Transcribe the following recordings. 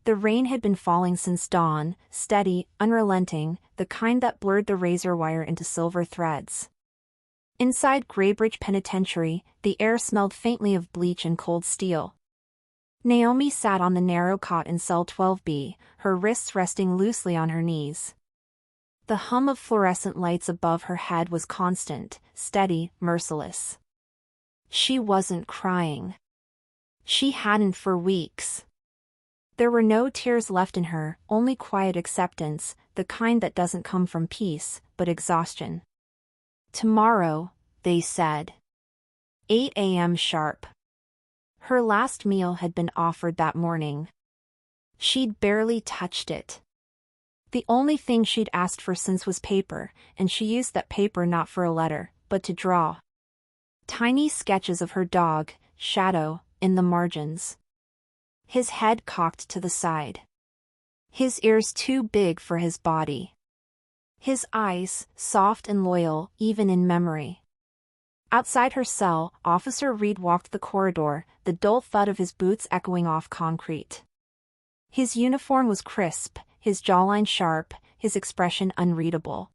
The rain had been falling since dawn, steady, unrelenting, the kind that blurred the razor wire into silver threads. Inside Graybridge Penitentiary, the air smelled faintly of bleach and cold steel. Naomi sat on the narrow cot in cell 12B, her wrists resting loosely on her knees. The hum of fluorescent lights above her head was constant, steady, merciless. She wasn't crying. She hadn't for weeks. There were no tears left in her, only quiet acceptance, the kind that doesn't come from peace, but exhaustion. Tomorrow, they said. 8 a.m. sharp. Her last meal had been offered that morning. She'd barely touched it. The only thing she'd asked for since was paper, and she used that paper not for a letter, but to draw. Tiny sketches of her dog, Shadow, in the margins. His head cocked to the side. His ears too big for his body. His eyes, soft and loyal, even in memory. Outside her cell, Officer Reed walked the corridor, the dull thud of his boots echoing off concrete. His uniform was crisp, his jawline sharp, his expression unreadable.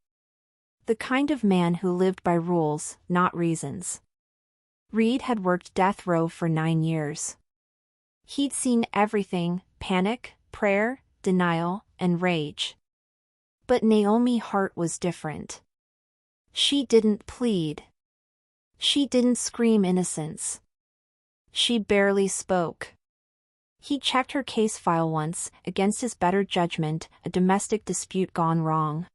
The kind of man who lived by rules, not reasons. Reed had worked death row for 9 years. He'd seen everything: panic, prayer, denial, and rage. But Naomi's heart was different. She didn't plead. She didn't scream innocence. She barely spoke. He checked her case file once, against his better judgment, a domestic dispute gone wrong.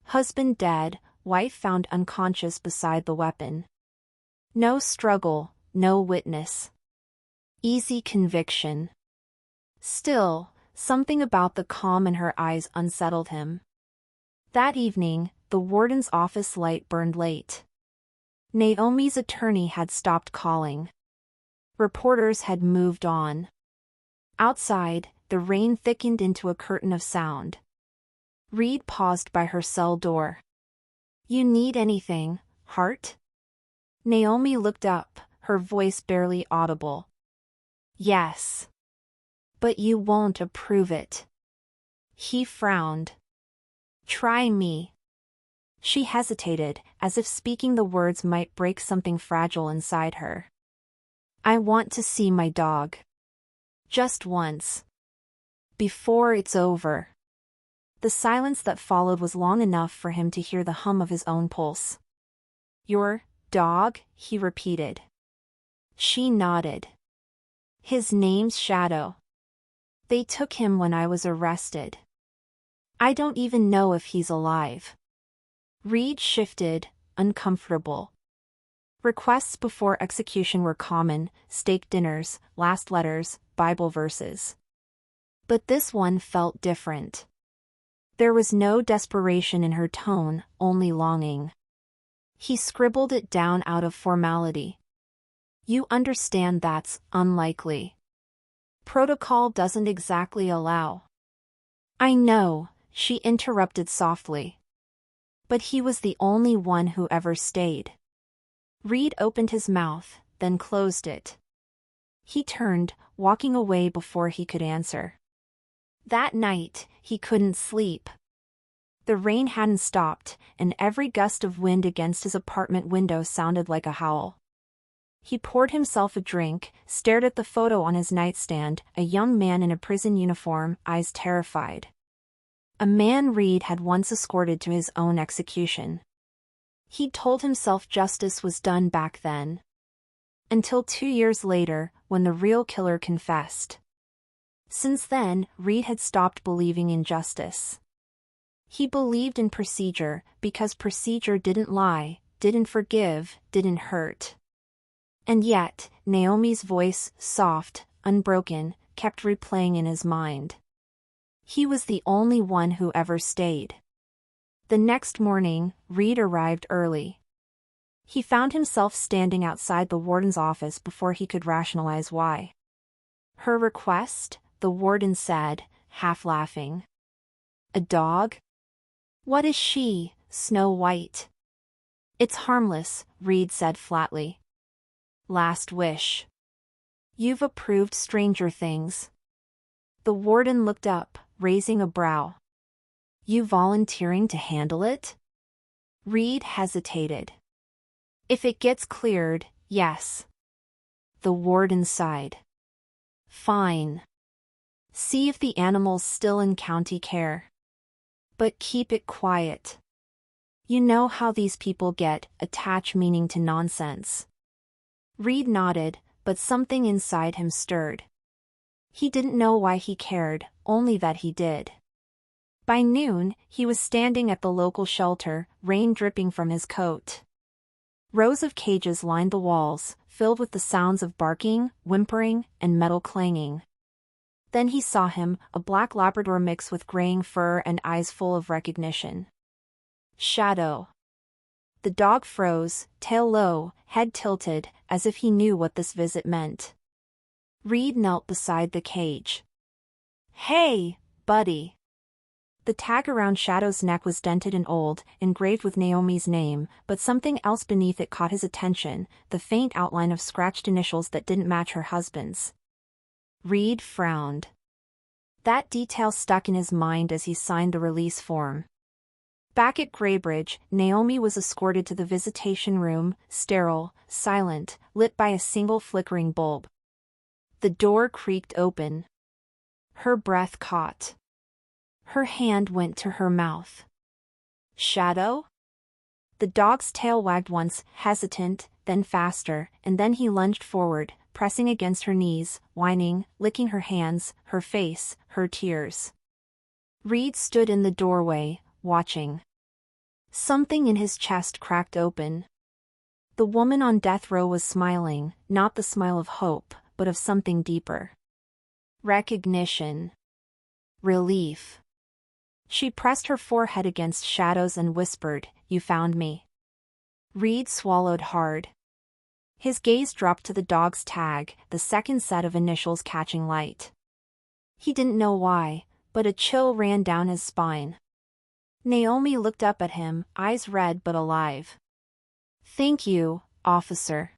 Husband dead, wife found unconscious beside the weapon. No struggle, no witness. Easy conviction. Still, something about the calm in her eyes unsettled him. That evening, the warden's office light burned late. Naomi's attorney had stopped calling. Reporters had moved on. Outside, the rain thickened into a curtain of sound. Reed paused by her cell door. "You need anything, Hart?" Naomi looked up, her voice barely audible. "Yes. But you won't approve it." He frowned. "Try me." She hesitated, as if speaking the words might break something fragile inside her. "I want to see my dog. Just once. Before it's over." The silence that followed was long enough for him to hear the hum of his own pulse. "Your dog?" he repeated. She nodded. "His name's Shadow. They took him when I was arrested. I don't even know if he's alive." Reed shifted, uncomfortable. Requests before execution were common: steak dinners, last letters, Bible verses. But this one felt different. There was no desperation in her tone, only longing. He scribbled it down out of formality. "You understand that's unlikely. Protocol doesn't exactly allow." "I know," she interrupted softly. "But he was the only one who ever stayed." Reed opened his mouth, then closed it. He turned, walking away before he could answer. That night, he couldn't sleep. The rain hadn't stopped, and every gust of wind against his apartment window sounded like a howl. He poured himself a drink, stared at the photo on his nightstand, a young man in a prison uniform, eyes terrified. A man Reed had once escorted to his own execution. He'd told himself justice was done back then. Until 2 years later, when the real killer confessed. Since then, Reed had stopped believing in justice. He believed in procedure, because procedure didn't lie, didn't forgive, didn't hurt. And yet, Naomi's voice, soft, unbroken, kept replaying in his mind. He was the only one who ever stayed. The next morning, Reed arrived early. He found himself standing outside the warden's office before he could rationalize why. "Her request?" the warden said, half laughing. "A dog? What is she, Snow White?" "It's harmless," Reed said flatly. "Last wish. You've approved Stranger Things." The warden looked up, raising a brow. You volunteering to handle it? Reed hesitated. If it gets cleared, yes. The warden sighed. Fine. See if the animal's still in county care. But keep it quiet. You know how these people get, attach meaning to nonsense. Reed nodded, but something inside him stirred. He didn't know why he cared, only that he did. By noon, he was standing at the local shelter, rain dripping from his coat. Rows of cages lined the walls, filled with the sounds of barking, whimpering, and metal clanging. Then he saw him, a black Labrador mix with graying fur and eyes full of recognition. Shadow. The dog froze, tail low, head tilted, as if he knew what this visit meant. Reed knelt beside the cage. Hey, buddy. The tag around Shadow's neck was dented and old, engraved with Naomi's name, but something else beneath it caught his attention, the faint outline of scratched initials that didn't match her husband's. Reed frowned. That detail stuck in his mind as he signed the release form. Back at Graybridge, Naomi was escorted to the visitation room, sterile, silent, lit by a single flickering bulb. The door creaked open. Her breath caught. Her hand went to her mouth. Shadow? The dog's tail wagged once, hesitant, then faster, and then he lunged forward, pressing against her knees, whining, licking her hands, her face, her tears. Reed stood in the doorway, watching. Something in his chest cracked open. The woman on death row was smiling, not the smile of hope, but of something deeper. Recognition. Relief. She pressed her forehead against Shadow's and whispered, You found me. Reed swallowed hard. His gaze dropped to the dog's tag, the second set of initials catching light. He didn't know why, but a chill ran down his spine. Naomi looked up at him, eyes red but alive. Thank you, officer.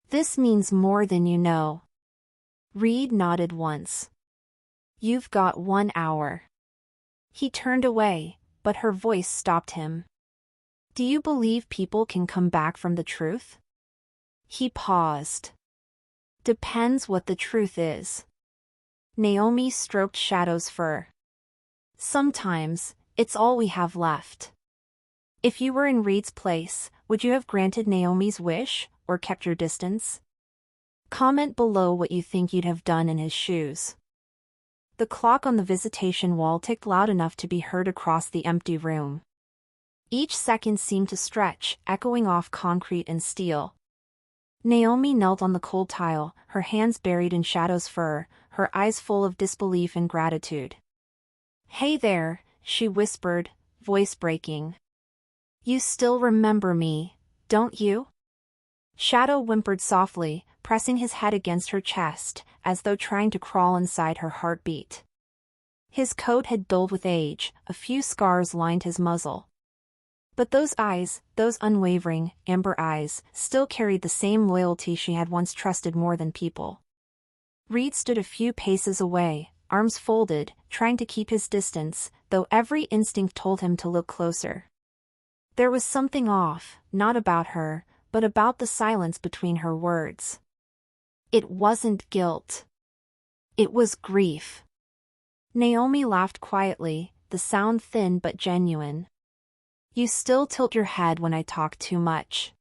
This means more than you know. Reed nodded once. You've got 1 hour. He turned away, but her voice stopped him. Do you believe people can come back from the truth? He paused. Depends what the truth is. Naomi stroked Shadow's fur. Sometimes, it's all we have left. If you were in Reed's place, would you have granted Naomi's wish, or kept your distance? Comment below what you think you'd have done in his shoes. The clock on the visitation wall ticked loud enough to be heard across the empty room. Each second seemed to stretch, echoing off concrete and steel. Naomi knelt on the cold tile, her hands buried in Shadow's fur, her eyes full of disbelief and gratitude. Hey there, she whispered, voice breaking. You still remember me, don't you? Shadow whimpered softly, pressing his head against her chest, as though trying to crawl inside her heartbeat. His coat had dulled with age, a few scars lined his muzzle. But those eyes, those unwavering, amber eyes, still carried the same loyalty she had once trusted more than people. Reed stood a few paces away, arms folded, trying to keep his distance, though every instinct told him to look closer. There was something off, not about her, but about the silence between her words. It wasn't guilt. It was grief. Naomi laughed quietly, the sound thin but genuine. You still tilt your head when I talk too much.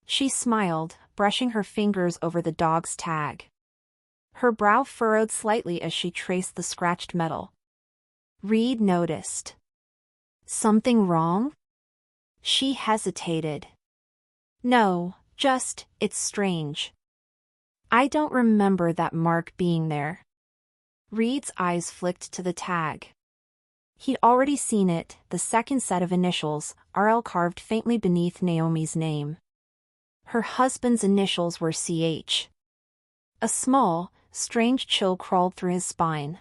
She smiled, brushing her fingers over the dog's tag. Her brow furrowed slightly as she traced the scratched metal. Reed noticed. Something wrong? She hesitated. No, just, it's strange. I don't remember that mark being there. Reed's eyes flicked to the tag. He'd already seen it, the second set of initials, RL carved faintly beneath Naomi's name. Her husband's initials were CH. A small, strange chill crawled through his spine.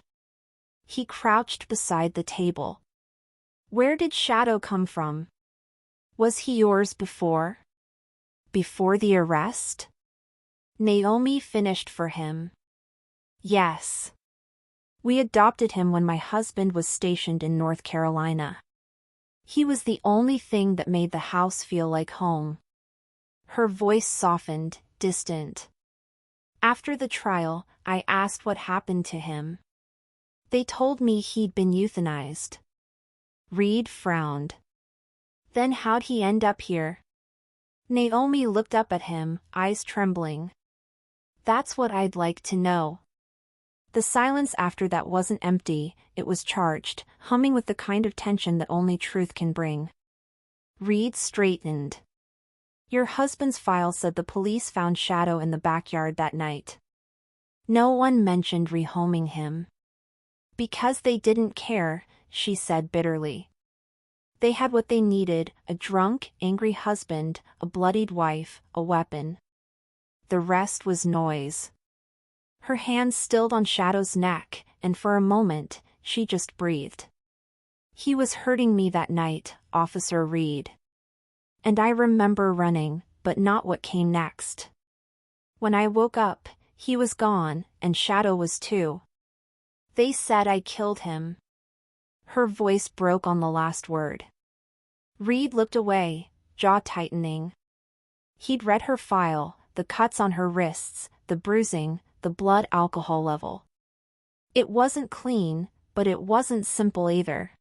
He crouched beside the table. Where did Shadow come from? Was he yours before? Before the arrest? Naomi finished for him. Yes. We adopted him when my husband was stationed in North Carolina. He was the only thing that made the house feel like home. Her voice softened, distant. After the trial, I asked what happened to him. They told me he'd been euthanized. Reed frowned. Then how'd he end up here? Naomi looked up at him, eyes trembling. That's what I'd like to know. The silence after that wasn't empty, it was charged, humming with the kind of tension that only truth can bring. Reed straightened. Your husband's file said the police found Shadow in the backyard that night. No one mentioned rehoming him. Because they didn't care, she said bitterly. They had what they needed, a drunk, angry husband, a bloodied wife, a weapon. The rest was noise. Her hand stilled on Shadow's neck, and for a moment, she just breathed. He was hurting me that night, Officer Reed. And I remember running, but not what came next. When I woke up, he was gone, and Shadow was too. They said I killed him. Her voice broke on the last word. Reed looked away, jaw tightening. He'd read her file, the cuts on her wrists, the bruising, the blood alcohol level. It wasn't clean, but it wasn't simple either.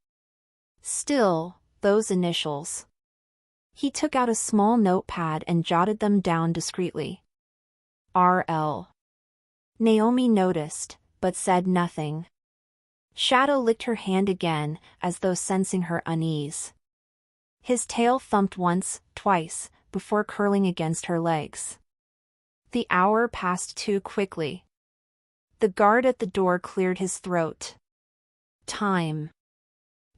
Still, those initials. He took out a small notepad and jotted them down discreetly. R.L. Naomi noticed, but said nothing. Shadow licked her hand again, as though sensing her unease. His tail thumped once, twice, before curling against her legs. The hour passed too quickly. The guard at the door cleared his throat. Time.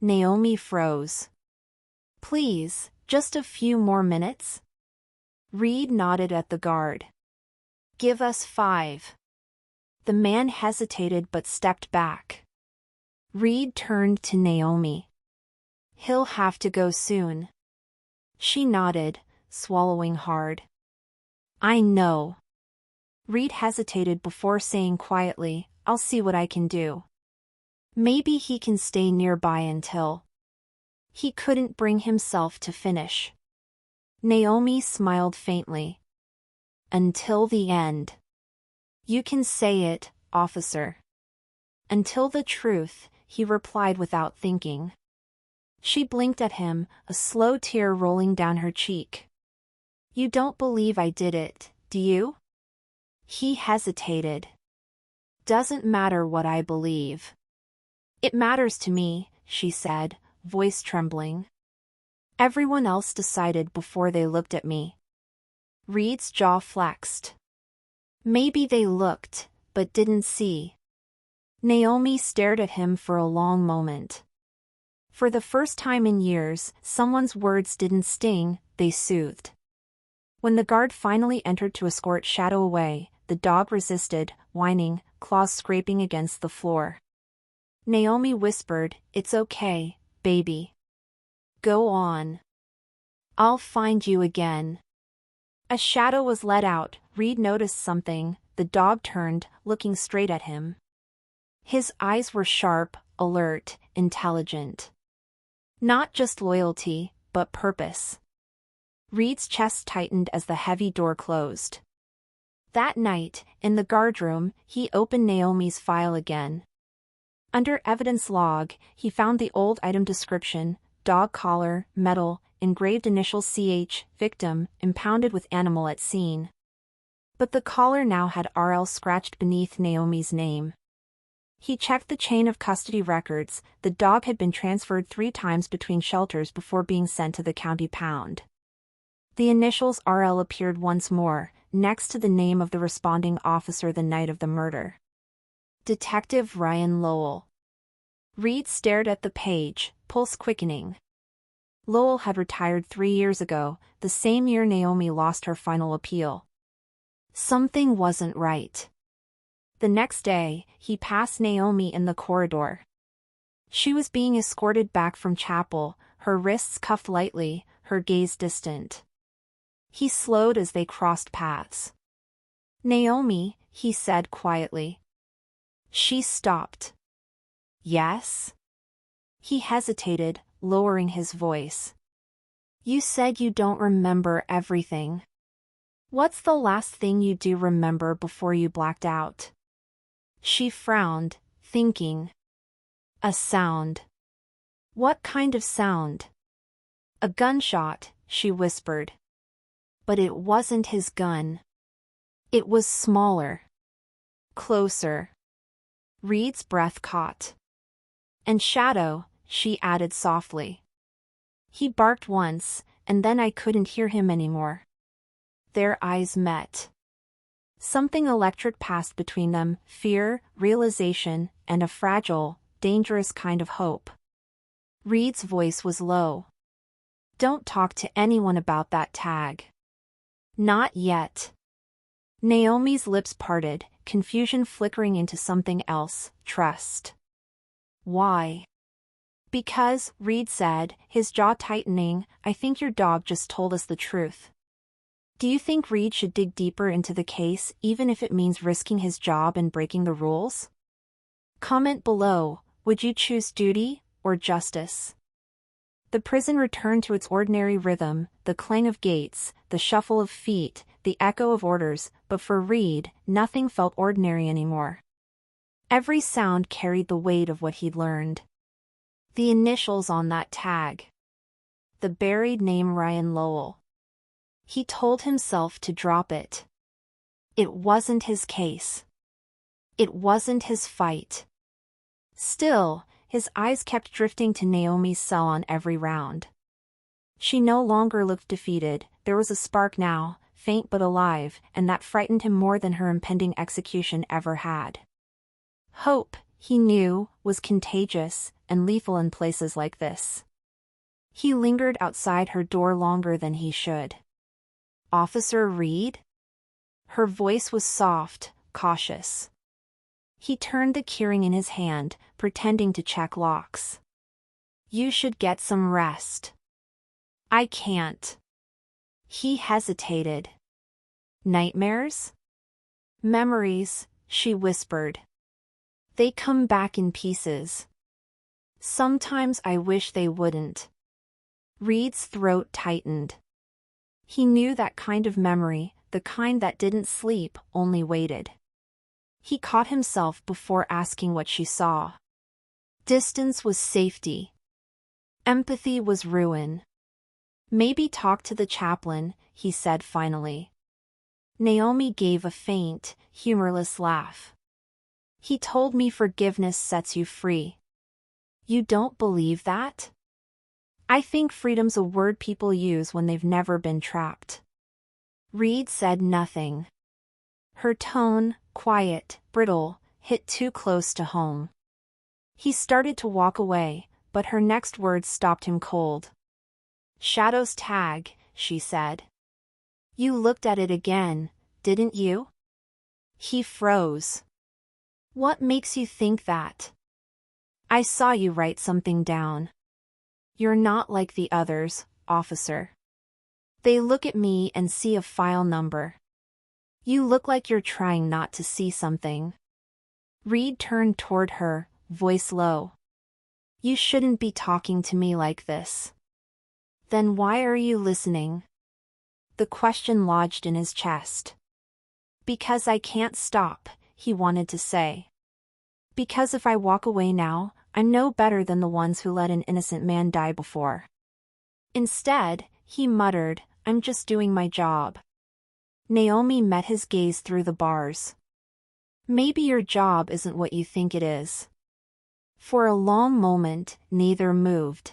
Naomi froze. Please, just a few more minutes? Reed nodded at the guard. Give us 5. The man hesitated but stepped back. Reed turned to Naomi. He'll have to go soon. She nodded, swallowing hard. I know. Reed hesitated before saying quietly, I'll see what I can do. Maybe he can stay nearby until... He couldn't bring himself to finish. Naomi smiled faintly. Until the end. You can say it, officer. Until the truth, he replied without thinking. She blinked at him, a slow tear rolling down her cheek. You don't believe I did it, do you? He hesitated. Doesn't matter what I believe. It matters to me, she said, voice trembling. Everyone else decided before they looked at me. Reed's jaw flexed. Maybe they looked, but didn't see. Naomi stared at him for a long moment. For the first time in years, someone's words didn't sting, they soothed. When the guard finally entered to escort Shadow away, the dog resisted, whining, claws scraping against the floor. Naomi whispered, It's okay, baby. Go on. I'll find you again. As Shadow was let out, Reed noticed something. The dog turned, looking straight at him. His eyes were sharp, alert, intelligent. Not just loyalty, but purpose. Reed's chest tightened as the heavy door closed. That night, in the guardroom, he opened Naomi's file again. Under evidence log, he found the old item description, dog collar, metal, engraved initials CH, victim, impounded with animal at scene. But the collar now had RL scratched beneath Naomi's name. He checked the chain of custody records. The dog had been transferred 3 times between shelters before being sent to the county pound. The initials RL appeared once more, next to the name of the responding officer the night of the murder. Detective Ryan Lowell. Reed stared at the page, pulse quickening. Lowell had retired 3 years ago, the same year Naomi lost her final appeal. Something wasn't right. The next day, he passed Naomi in the corridor. She was being escorted back from chapel, her wrists cuffed lightly, her gaze distant. He slowed as they crossed paths. Naomi, he said quietly. She stopped. Yes? He hesitated, lowering his voice. You said you don't remember everything. What's the last thing you do remember before you blacked out? She frowned, thinking. A sound. What kind of sound? A gunshot, she whispered. But it wasn't his gun. It was smaller. Closer. Reed's breath caught. And Shadow, she added softly. He barked once, and then I couldn't hear him anymore. Their eyes met. Something electric passed between them, fear, realization, and a fragile, dangerous kind of hope. Reed's voice was low. Don't talk to anyone about that tag. Not yet. Naomi's lips parted, confusion flickering into something else, trust. Why? Because, Reed said, his jaw tightening, I think your dog just told us the truth. Do you think Reed should dig deeper into the case, even if it means risking his job and breaking the rules? Comment below, would you choose duty or justice? The prison returned to its ordinary rhythm, the clang of gates, the shuffle of feet, the echo of orders, but for Reed, nothing felt ordinary anymore. Every sound carried the weight of what he'd learned. The initials on that tag. The buried name Ryan Lowell. He told himself to drop it. It wasn't his case. It wasn't his fight. Still, his eyes kept drifting to Naomi's cell on every round. She no longer looked defeated, there was a spark now, faint but alive, and that frightened him more than her impending execution ever had. Hope, he knew, was contagious, and lethal in places like this. He lingered outside her door longer than he should. Officer Reed? Her voice was soft, cautious. He turned the keyring in his hand, pretending to check locks. You should get some rest. I can't. He hesitated. Nightmares? Memories, she whispered. They come back in pieces. Sometimes I wish they wouldn't. Reed's throat tightened. He knew that kind of memory, the kind that didn't sleep, only waited. He caught himself before asking what she saw. Distance was safety. Empathy was ruin. Maybe talk to the chaplain, he said finally. Naomi gave a faint, humorless laugh. He told me forgiveness sets you free. You don't believe that? I think freedom's a word people use when they've never been trapped. Reed said nothing. Her tone, quiet, brittle, hit too close to home. He started to walk away, but her next words stopped him cold. Shadow's tag, she said. You looked at it again, didn't you? He froze. What makes you think that? I saw you write something down. You're not like the others, officer. They look at me and see a file number. You look like you're trying not to see something. Reed turned toward her, voice low. You shouldn't be talking to me like this. Then why are you listening? The question lodged in his chest. Because I can't stop, he wanted to say. Because if I walk away now, I'm no better than the ones who let an innocent man die before. Instead, he muttered, I'm just doing my job. Naomi met his gaze through the bars. Maybe your job isn't what you think it is. For a long moment, neither moved.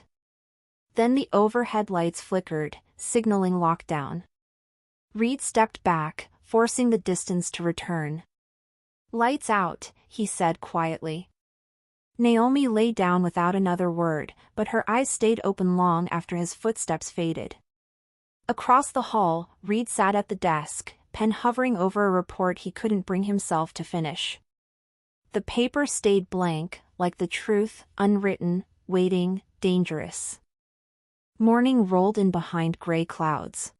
Then the overhead lights flickered, signaling lockdown. Reed stepped back, forcing the distance to return. Lights out, he said quietly. Naomi lay down without another word, but her eyes stayed open long after his footsteps faded. Across the hall, Reed sat at the desk, pen hovering over a report he couldn't bring himself to finish. The paper stayed blank, like the truth, unwritten, waiting, dangerous. Morning rolled in behind gray clouds.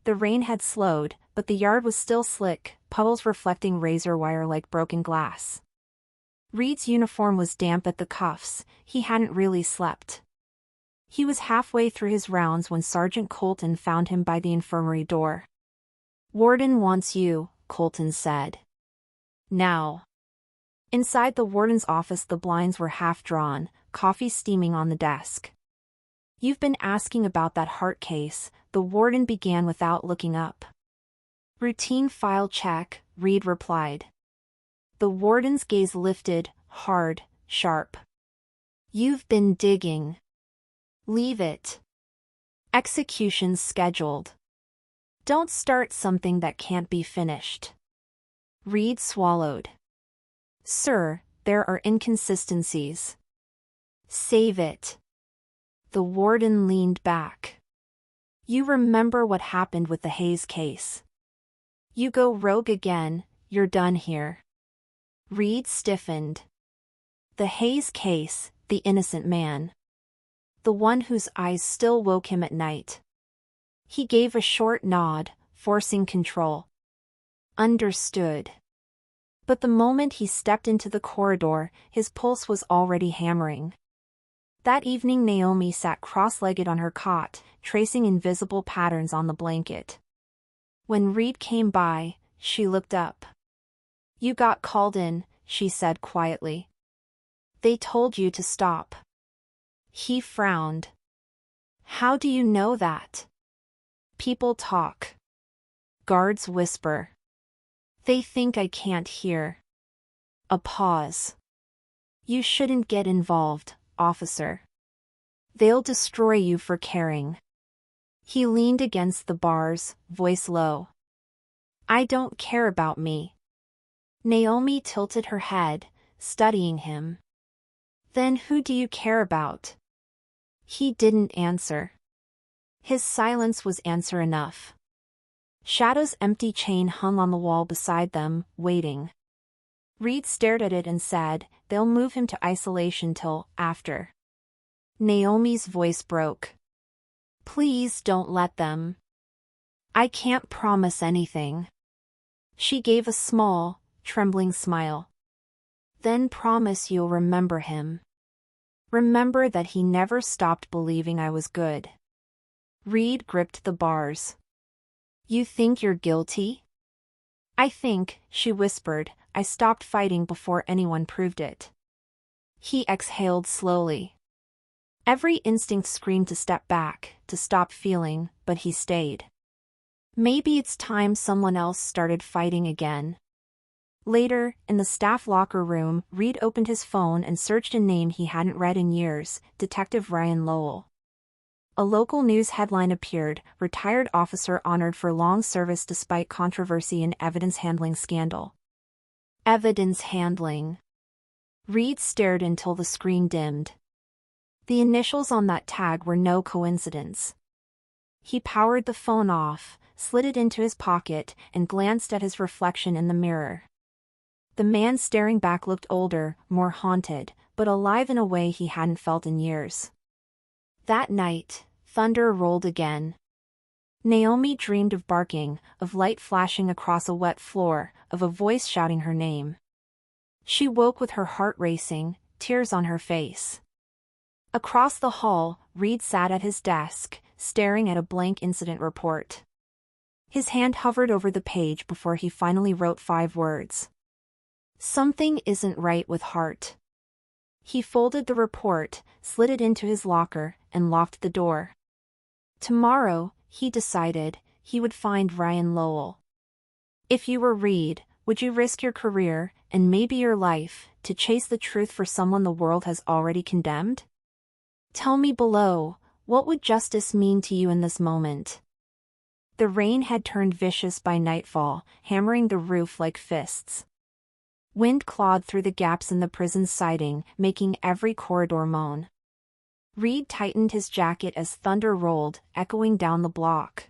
The rain had slowed, but the yard was still slick, puddles reflecting razor wire like broken glass. Reed's uniform was damp at the cuffs. He hadn't really slept. He was halfway through his rounds when Sergeant Colton found him by the infirmary door. "Warden wants you," Colton said. "Now." Inside the warden's office, the blinds were half drawn, coffee steaming on the desk. "You've been asking about that heart case," the warden began without looking up. "Routine file check," Reed replied. The warden's gaze lifted, hard, sharp. "You've been digging. Leave it. Execution's scheduled. Don't start something that can't be finished." Reed swallowed. "Sir, there are inconsistencies." "Save it." The warden leaned back. "You remember what happened with the Hayes case. You go rogue again, you're done here." Reed stiffened. The Hayes case, the innocent man. The one whose eyes still woke him at night. He gave a short nod, forcing control. "Understood." But the moment he stepped into the corridor, his pulse was already hammering. That evening Naomi sat cross-legged on her cot, tracing invisible patterns on the blanket. When Reed came by, she looked up. "You got called in," she said quietly. "They told you to stop." He frowned. "How do you know that?" "People talk. Guards whisper. They think I can't hear." A pause. "You shouldn't get involved, officer. They'll destroy you for caring." He leaned against the bars, voice low. "I don't care about me." Naomi tilted her head, studying him. "Then who do you care about?" He didn't answer. His silence was answer enough. Shadow's empty chain hung on the wall beside them, waiting. Reed stared at it and said, "They'll move him to isolation till after." Naomi's voice broke. "Please don't let them. I can't promise anything." She gave a small, trembling smile. "Then promise you'll remember him. Remember that he never stopped believing I was good." Reed gripped the bars. "You think you're guilty?" "I think," she whispered, "I stopped fighting before anyone proved it." He exhaled slowly. Every instinct screamed to step back, to stop feeling, but he stayed. Maybe it's time someone else started fighting again. Later, in the staff locker room, Reed opened his phone and searched a name he hadn't read in years, Detective Ryan Lowell. A local news headline appeared, "Retired officer honored for long service despite controversy in evidence handling scandal." Evidence handling. Reed stared until the screen dimmed. The initials on that tag were no coincidence. He powered the phone off, slid it into his pocket, and glanced at his reflection in the mirror. The man staring back looked older, more haunted, but alive in a way he hadn't felt in years. That night, thunder rolled again. Naomi dreamed of barking, of light flashing across a wet floor, of a voice shouting her name. She woke with her heart racing, tears on her face. Across the hall, Reed sat at his desk, staring at a blank incident report. His hand hovered over the page before he finally wrote 5 words. "Something isn't right with Hart." He folded the report, slid it into his locker, and locked the door. Tomorrow, he decided, he would find Ryan Lowell. If you were Reed, would you risk your career, and maybe your life, to chase the truth for someone the world has already condemned? Tell me below, what would justice mean to you in this moment? The rain had turned vicious by nightfall, hammering the roof like fists. Wind clawed through the gaps in the prison's siding, making every corridor moan. Reed tightened his jacket as thunder rolled, echoing down the block.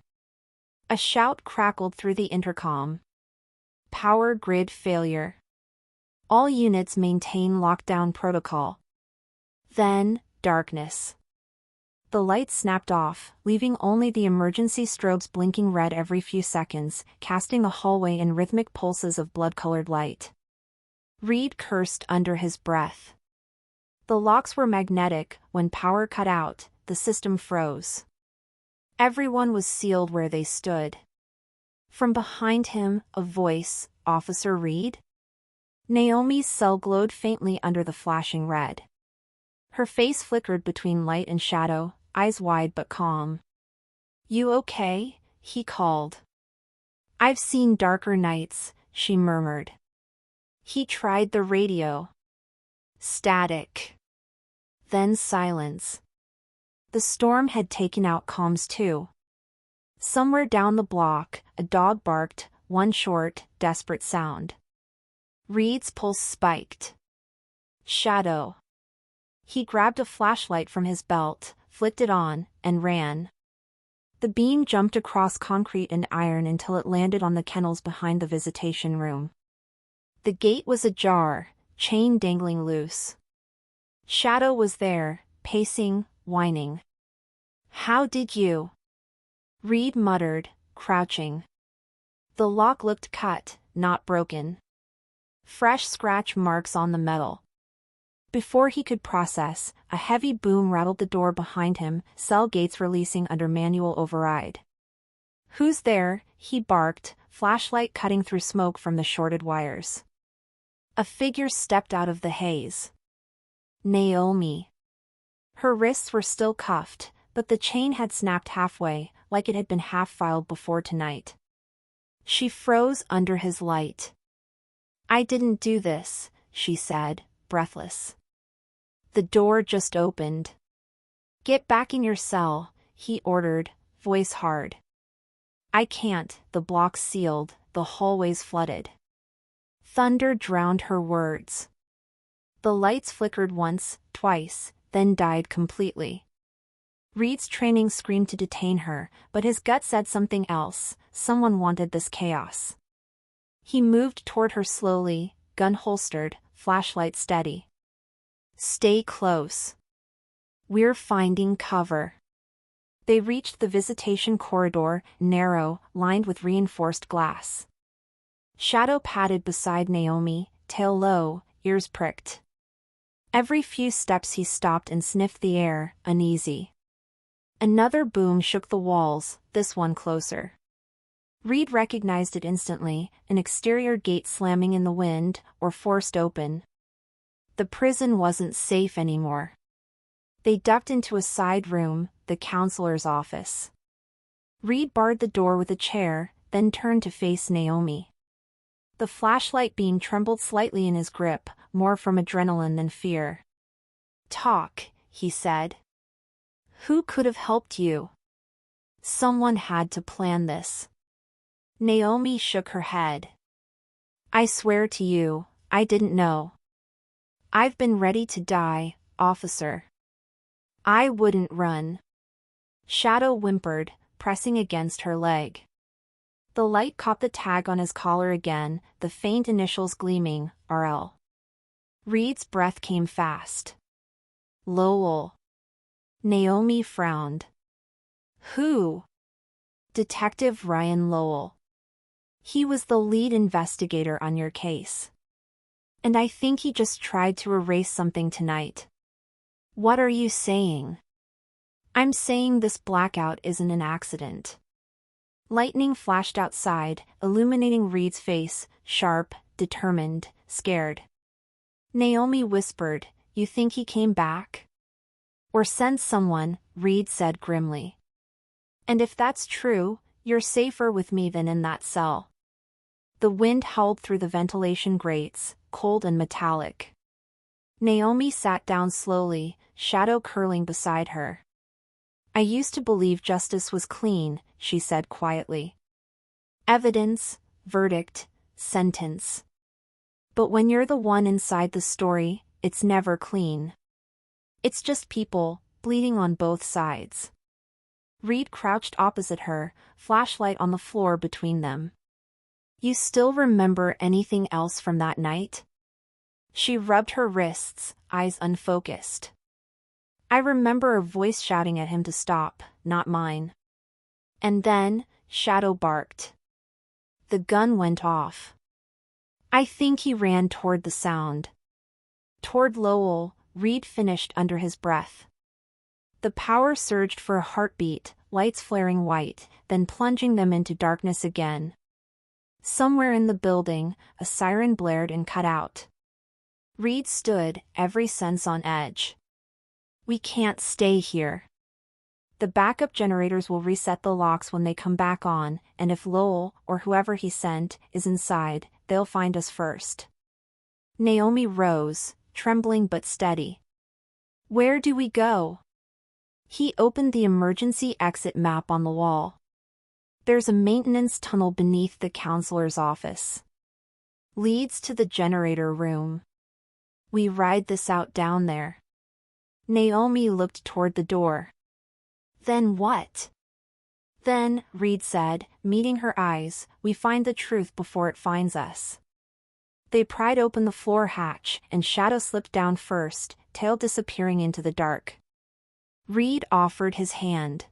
A shout crackled through the intercom. "Power grid failure. All units maintain lockdown protocol." Then, darkness. The lights snapped off, leaving only the emergency strobes blinking red every few seconds, casting the hallway in rhythmic pulses of blood-colored light. Reed cursed under his breath. The locks were magnetic. When power cut out, the system froze. Everyone was sealed where they stood. From behind him, a voice, "Officer Reed?" Naomi's cell glowed faintly under the flashing red. Her face flickered between light and shadow, eyes wide but calm. "You okay?" he called. "I've seen darker nights," she murmured. He tried the radio. Static. Then silence. The storm had taken out comms too. Somewhere down the block, a dog barked, one short, desperate sound. Reed's pulse spiked. Shadow. He grabbed a flashlight from his belt, flicked it on, and ran. The beam jumped across concrete and iron until it landed on the kennels behind the visitation room. The gate was ajar, chain dangling loose. Shadow was there, pacing, whining. "How did you?" Reed muttered, crouching. The lock looked cut, not broken. Fresh scratch marks on the metal. Before he could process, a heavy boom rattled the door behind him, cell gates releasing under manual override. "Who's there?" he barked, flashlight cutting through smoke from the shorted wires. A figure stepped out of the haze. Naomi. Her wrists were still cuffed, but the chain had snapped halfway, like it had been half-filed before tonight. She froze under his light. "I didn't do this," she said, breathless. The door just opened. "Get back in your cell," he ordered, voice hard. "I can't," the block's sealed, the hallways flooded. Thunder drowned her words. The lights flickered once, twice, then died completely. Reed's training screamed to detain her, but his gut said something else. Someone wanted this chaos. He moved toward her slowly, gun holstered, flashlight steady. "Stay close. We're finding cover." They reached the visitation corridor, narrow, lined with reinforced glass. Shadow padded beside Naomi, tail low, ears pricked. Every few steps he stopped and sniffed the air, uneasy. Another boom shook the walls, this one closer. Reed recognized it instantly, an exterior gate slamming in the wind, or forced open. The prison wasn't safe anymore. They ducked into a side room, the counselor's office. Reed barred the door with a chair, then turned to face Naomi. The flashlight beam trembled slightly in his grip, more from adrenaline than fear. "Talk," he said. "Who could have helped you?" "Someone had to plan this." Naomi shook her head. "I swear to you, I didn't know. I've been ready to die, officer. I wouldn't run." Shadow whimpered, pressing against her leg. The light caught the tag on his collar again, the faint initials gleaming, RL. Reed's breath came fast. "Lowell." Naomi frowned. "Who?" "Detective Ryan Lowell. He was the lead investigator on your case. And I think he just tried to erase something tonight." "What are you saying?" "I'm saying this blackout isn't an accident." Lightning flashed outside, illuminating Reed's face, sharp, determined, scared. Naomi whispered, "You think he came back?" "Or sent someone," Reed said grimly. "And if that's true, you're safer with me than in that cell." The wind howled through the ventilation grates, cold and metallic. Naomi sat down slowly, shadow curling beside her. "I used to believe justice was clean," she said quietly. "Evidence, verdict, sentence. But when you're the one inside the story, it's never clean. It's just people, bleeding on both sides." Reed crouched opposite her, flashlight on the floor between them. "You still remember anything else from that night?" She rubbed her wrists, eyes unfocused. "I remember a voice shouting at him to stop, not mine. And then, Shadow barked. The gun went off. I think he ran toward the sound. Toward Lowell, Reed finished under his breath. The power surged for a heartbeat, lights flaring white, then plunging them into darkness again. Somewhere in the building, a siren blared and cut out. Reed stood, every sense on edge. We can't stay here. The backup generators will reset the locks when they come back on, and if Lowell, or whoever he sent, is inside, they'll find us first. Naomi rose, trembling but steady. Where do we go? He opened the emergency exit map on the wall. There's a maintenance tunnel beneath the counselor's office. Leads to the generator room. We ride this out down there. Naomi looked toward the door. Then what? Then, Reed said, meeting her eyes, we find the truth before it finds us. They pried open the floor hatch, and Shadow slipped down first, tail disappearing into the dark. Reed offered his hand.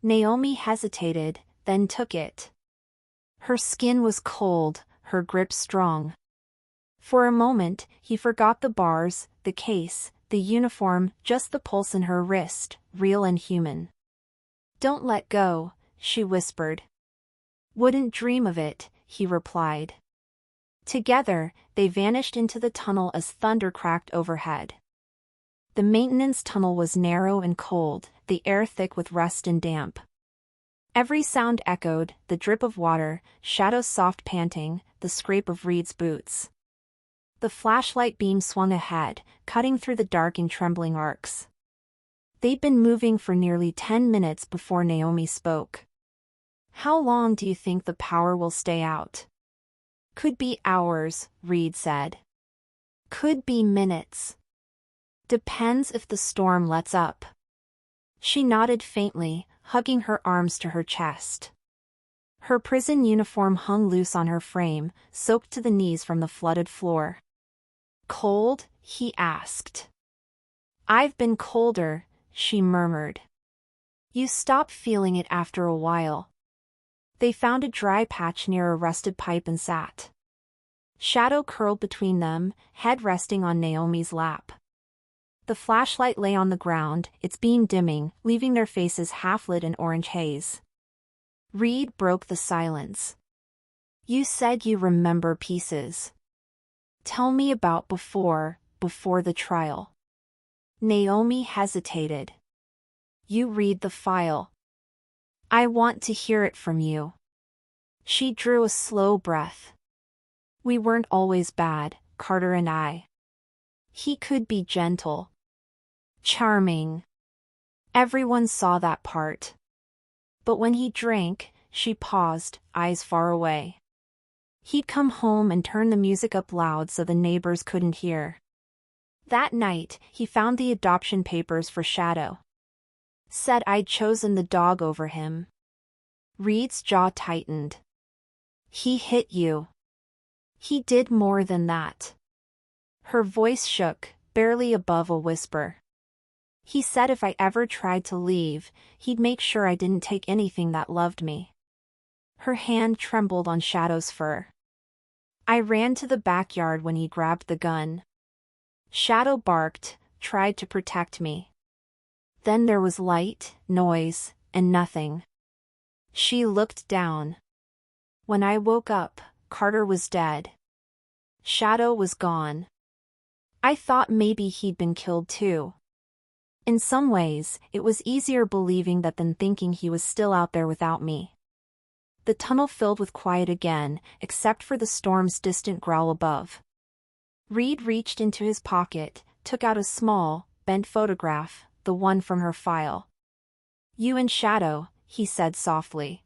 Naomi hesitated, then took it. Her skin was cold, her grip strong. For a moment, he forgot the bars, the case, the uniform, just the pulse in her wrist, real and human. Don't let go, she whispered. Wouldn't dream of it, he replied. Together, they vanished into the tunnel as thunder cracked overhead. The maintenance tunnel was narrow and cold, the air thick with rust and damp. Every sound echoed, the drip of water, Shadow's soft panting, the scrape of Reed's boots. The flashlight beam swung ahead, cutting through the dark in trembling arcs. They'd been moving for nearly 10 minutes before Naomi spoke. How long do you think the power will stay out? Could be hours, Reed said. Could be minutes. Depends if the storm lets up. She nodded faintly, hugging her arms to her chest. Her prison uniform hung loose on her frame, soaked to the knees from the flooded floor. Cold? He asked. I've been colder, she murmured. You stop feeling it after a while. They found a dry patch near a rusted pipe and sat. Shadow curled between them, head resting on Naomi's lap. The flashlight lay on the ground, its beam dimming, leaving their faces half-lit in orange haze. Reed broke the silence. You said you remember pieces. Tell me about before the trial. Naomi hesitated. You read the file. I want to hear it from you. She drew a slow breath. We weren't always bad, Carter and I. He could be gentle. Charming. Everyone saw that part. But when he drank, she paused, eyes far away. He'd come home and turn the music up loud so the neighbors couldn't hear. That night, he found the adoption papers for Shadow. Said I'd chosen the dog over him. Reed's jaw tightened. He hit you. He did more than that. Her voice shook, barely above a whisper. He said if I ever tried to leave, he'd make sure I didn't take anything that loved me. Her hand trembled on Shadow's fur. I ran to the backyard when he grabbed the gun. Shadow barked, tried to protect me. Then there was light, noise, and nothing. She looked down. When I woke up, Carter was dead. Shadow was gone. I thought maybe he'd been killed too. In some ways, it was easier believing that than thinking he was still out there without me. The tunnel filled with quiet again, except for the storm's distant growl above. Reed reached into his pocket, took out a small, bent photograph, the one from her file. You and Shadow, he said softly.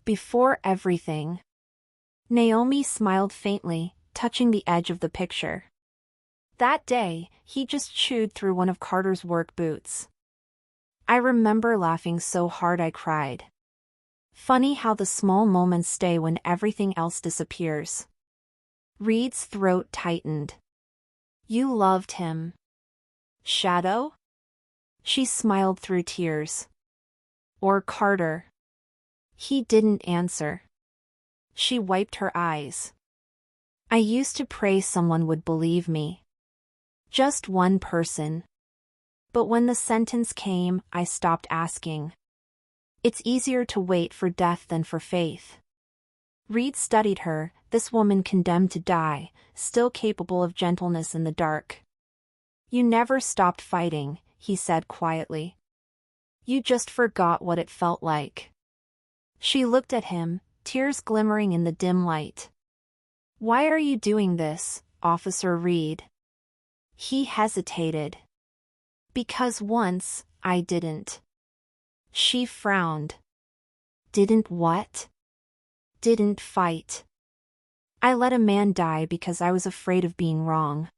Before everything. Naomi smiled faintly, touching the edge of the picture. That day, he just chewed through one of Carter's work boots. I remember laughing so hard I cried. Funny how the small moments stay when everything else disappears. Reed's throat tightened. You loved him. Shadow? She smiled through tears. Or Carter. He didn't answer. She wiped her eyes. I used to pray someone would believe me. Just one person. But when the sentence came, I stopped asking. It's easier to wait for death than for faith. Reed studied her, this woman condemned to die, still capable of gentleness in the dark. You never stopped fighting, he said quietly. You just forgot what it felt like. She looked at him, tears glimmering in the dim light. Why are you doing this, Officer Reed? He hesitated. Because once, I didn't. She frowned. Didn't what? Didn't fight. I let a man die because I was afraid of being wrong.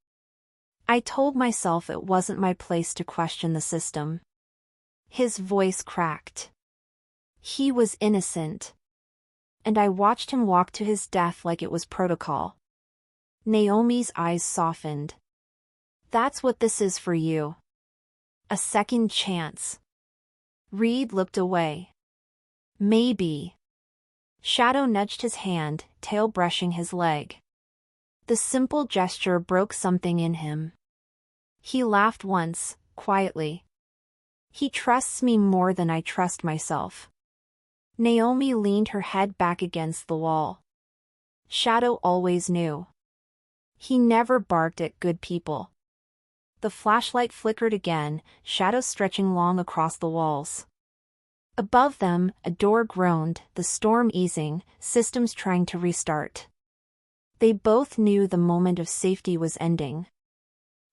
I told myself it wasn't my place to question the system. His voice cracked. He was innocent. And I watched him walk to his death like it was protocol. Naomi's eyes softened. That's what this is for you. A second chance. Reed looked away. Maybe. Shadow nudged his hand, tail brushing his leg. The simple gesture broke something in him. He laughed once, quietly. He trusts me more than I trust myself. Naomi leaned her head back against the wall. Shadow always knew. He never barked at good people. The flashlight flickered again, shadows stretching long across the walls. Above them, a door groaned, the storm easing, systems trying to restart. They both knew the moment of safety was ending.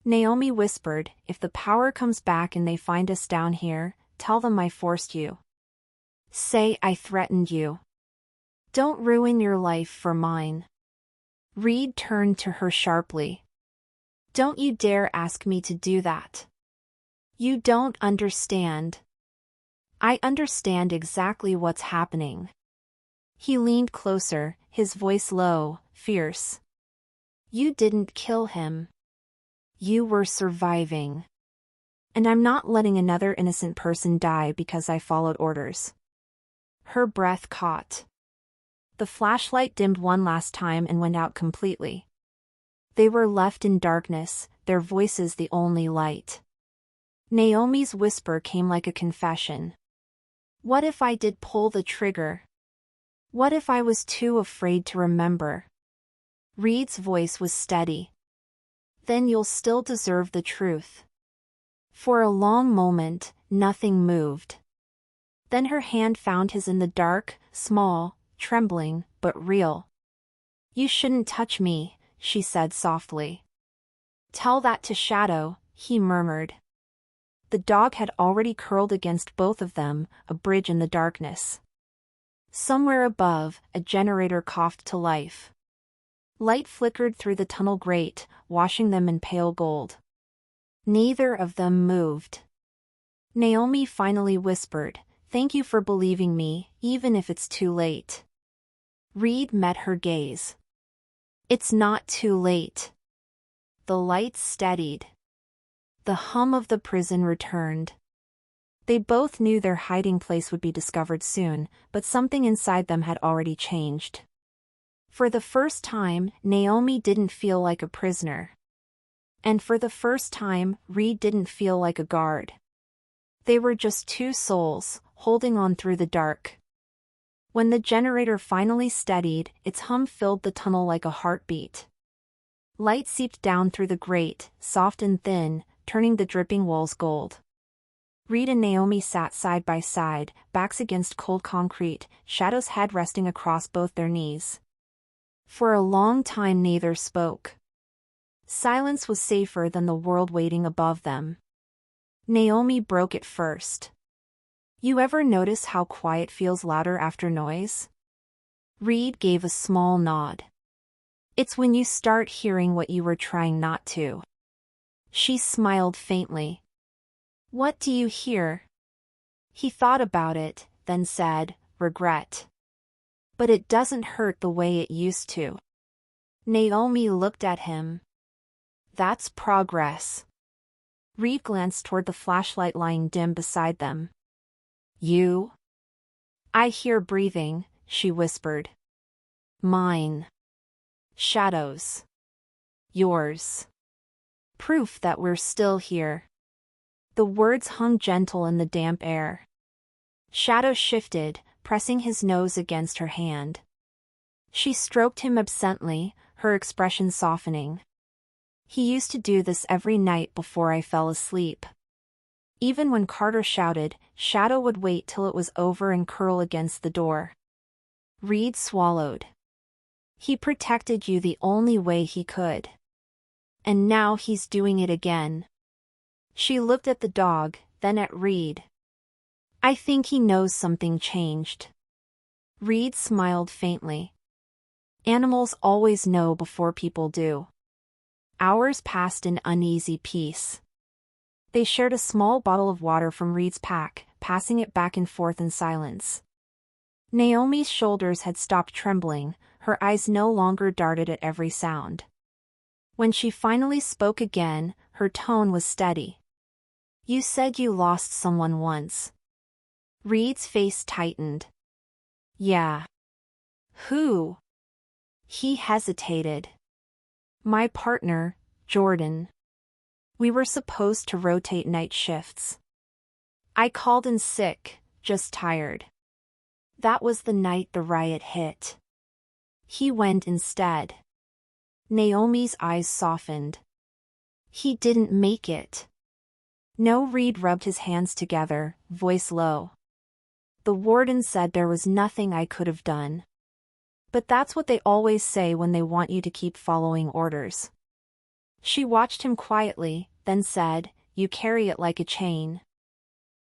Naomi whispered, if the power comes back and they find us down here, tell them I forced you. Say I threatened you. Don't ruin your life for mine. Reed turned to her sharply. Don't you dare ask me to do that. You don't understand. I understand exactly what's happening. He leaned closer, his voice low, fierce. You didn't kill him. You were surviving. And I'm not letting another innocent person die because I followed orders. Her breath caught. The flashlight dimmed one last time and went out completely. They were left in darkness, their voices the only light. Naomi's whisper came like a confession. What if I did pull the trigger? What if I was too afraid to remember? Reed's voice was steady. Then you'll still deserve the truth. For a long moment, nothing moved. Then her hand found his in the dark, small, trembling, but real. You shouldn't touch me, she said softly. Tell that to Shadow, he murmured. The dog had already curled against both of them, a bridge in the darkness. Somewhere above, a generator coughed to life. Light flickered through the tunnel grate, washing them in pale gold. Neither of them moved. Naomi finally whispered, "Thank you for believing me, even if it's too late." Reed met her gaze. It's not too late. The lights steadied. The hum of the prison returned. They both knew their hiding place would be discovered soon, but something inside them had already changed. For the first time, Naomi didn't feel like a prisoner. And for the first time, Reed didn't feel like a guard. They were just two souls, holding on through the dark. When the generator finally steadied, its hum filled the tunnel like a heartbeat. Light seeped down through the grate, soft and thin, turning the dripping walls gold. Reed and Naomi sat side by side, backs against cold concrete, Shadow's head resting across both their knees. For a long time neither spoke. Silence was safer than the world waiting above them. Naomi broke it first. You ever notice how quiet feels louder after noise? Reed gave a small nod. It's when you start hearing what you were trying not to. She smiled faintly. What do you hear? He thought about it, then said, regret. But it doesn't hurt the way it used to. Naomi looked at him. That's progress. Reed glanced toward the flashlight lying dim beside them. You? I hear breathing, she whispered. Mine. Shadows. Yours. Proof that we're still here. The words hung gentle in the damp air. Shadow shifted, pressing his nose against her hand. She stroked him absently, her expression softening. He used to do this every night before I fell asleep. Even when Carter shouted, Shadow would wait till it was over and curl against the door. Reed swallowed. He protected you the only way he could. And now he's doing it again. She looked at the dog, then at Reed. I think he knows something changed. Reed smiled faintly. Animals always know before people do. Hours passed in uneasy peace. They shared a small bottle of water from Reed's pack, passing it back and forth in silence. Naomi's shoulders had stopped trembling, her eyes no longer darted at every sound. When she finally spoke again, her tone was steady. You said you lost someone once. Reed's face tightened. Yeah. Who? He hesitated. My partner, Jordan. We were supposed to rotate night shifts. I called in sick, just tired. That was the night the riot hit. He went instead. Naomi's eyes softened. He didn't make it. No. Reed rubbed his hands together, voice low. The warden said there was nothing I could have done. But that's what they always say when they want you to keep following orders. She watched him quietly, then said, You carry it like a chain.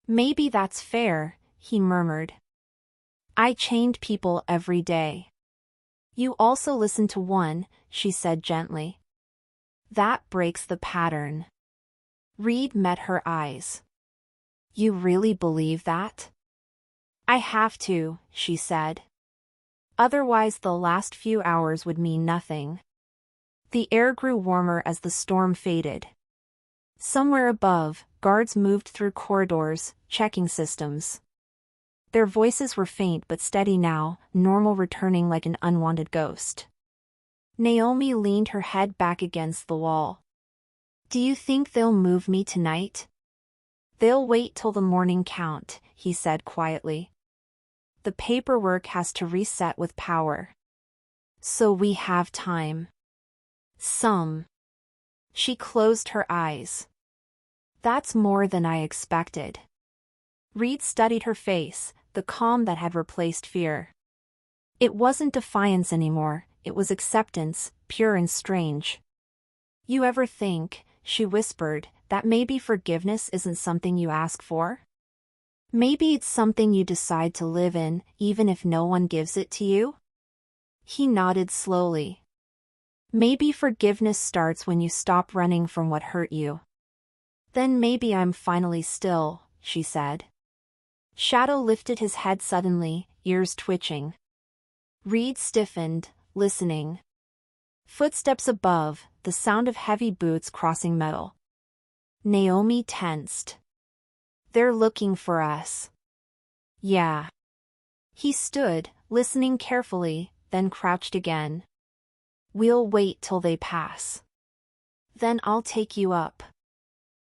Maybe that's fair, he murmured. I chained people every day. You also listen to one, she said gently. That breaks the pattern. Reed met her eyes. You really believe that? I have to, she said. Otherwise the last few hours would mean nothing. The air grew warmer as the storm faded. Somewhere above, guards moved through corridors, checking systems. Their voices were faint but steady now, normal returning like an unwanted ghost. Naomi leaned her head back against the wall. Do you think they'll move me tonight? They'll wait till the morning count, he said quietly. The paperwork has to reset with power. So we have time. Some. She closed her eyes. That's more than I expected. Reed studied her face, the calm that had replaced fear. It wasn't defiance anymore, it was acceptance, pure and strange. You ever think, she whispered, that maybe forgiveness isn't something you ask for? Maybe it's something you decide to live in, even if no one gives it to you? He nodded slowly. Maybe forgiveness starts when you stop running from what hurt you. Then maybe I'm finally still, she said. Shadow lifted his head suddenly, ears twitching. Reed stiffened, listening. Footsteps above, the sound of heavy boots crossing metal. Naomi tensed. They're looking for us. Yeah. He stood, listening carefully, then crouched again. We'll wait till they pass. Then I'll take you up.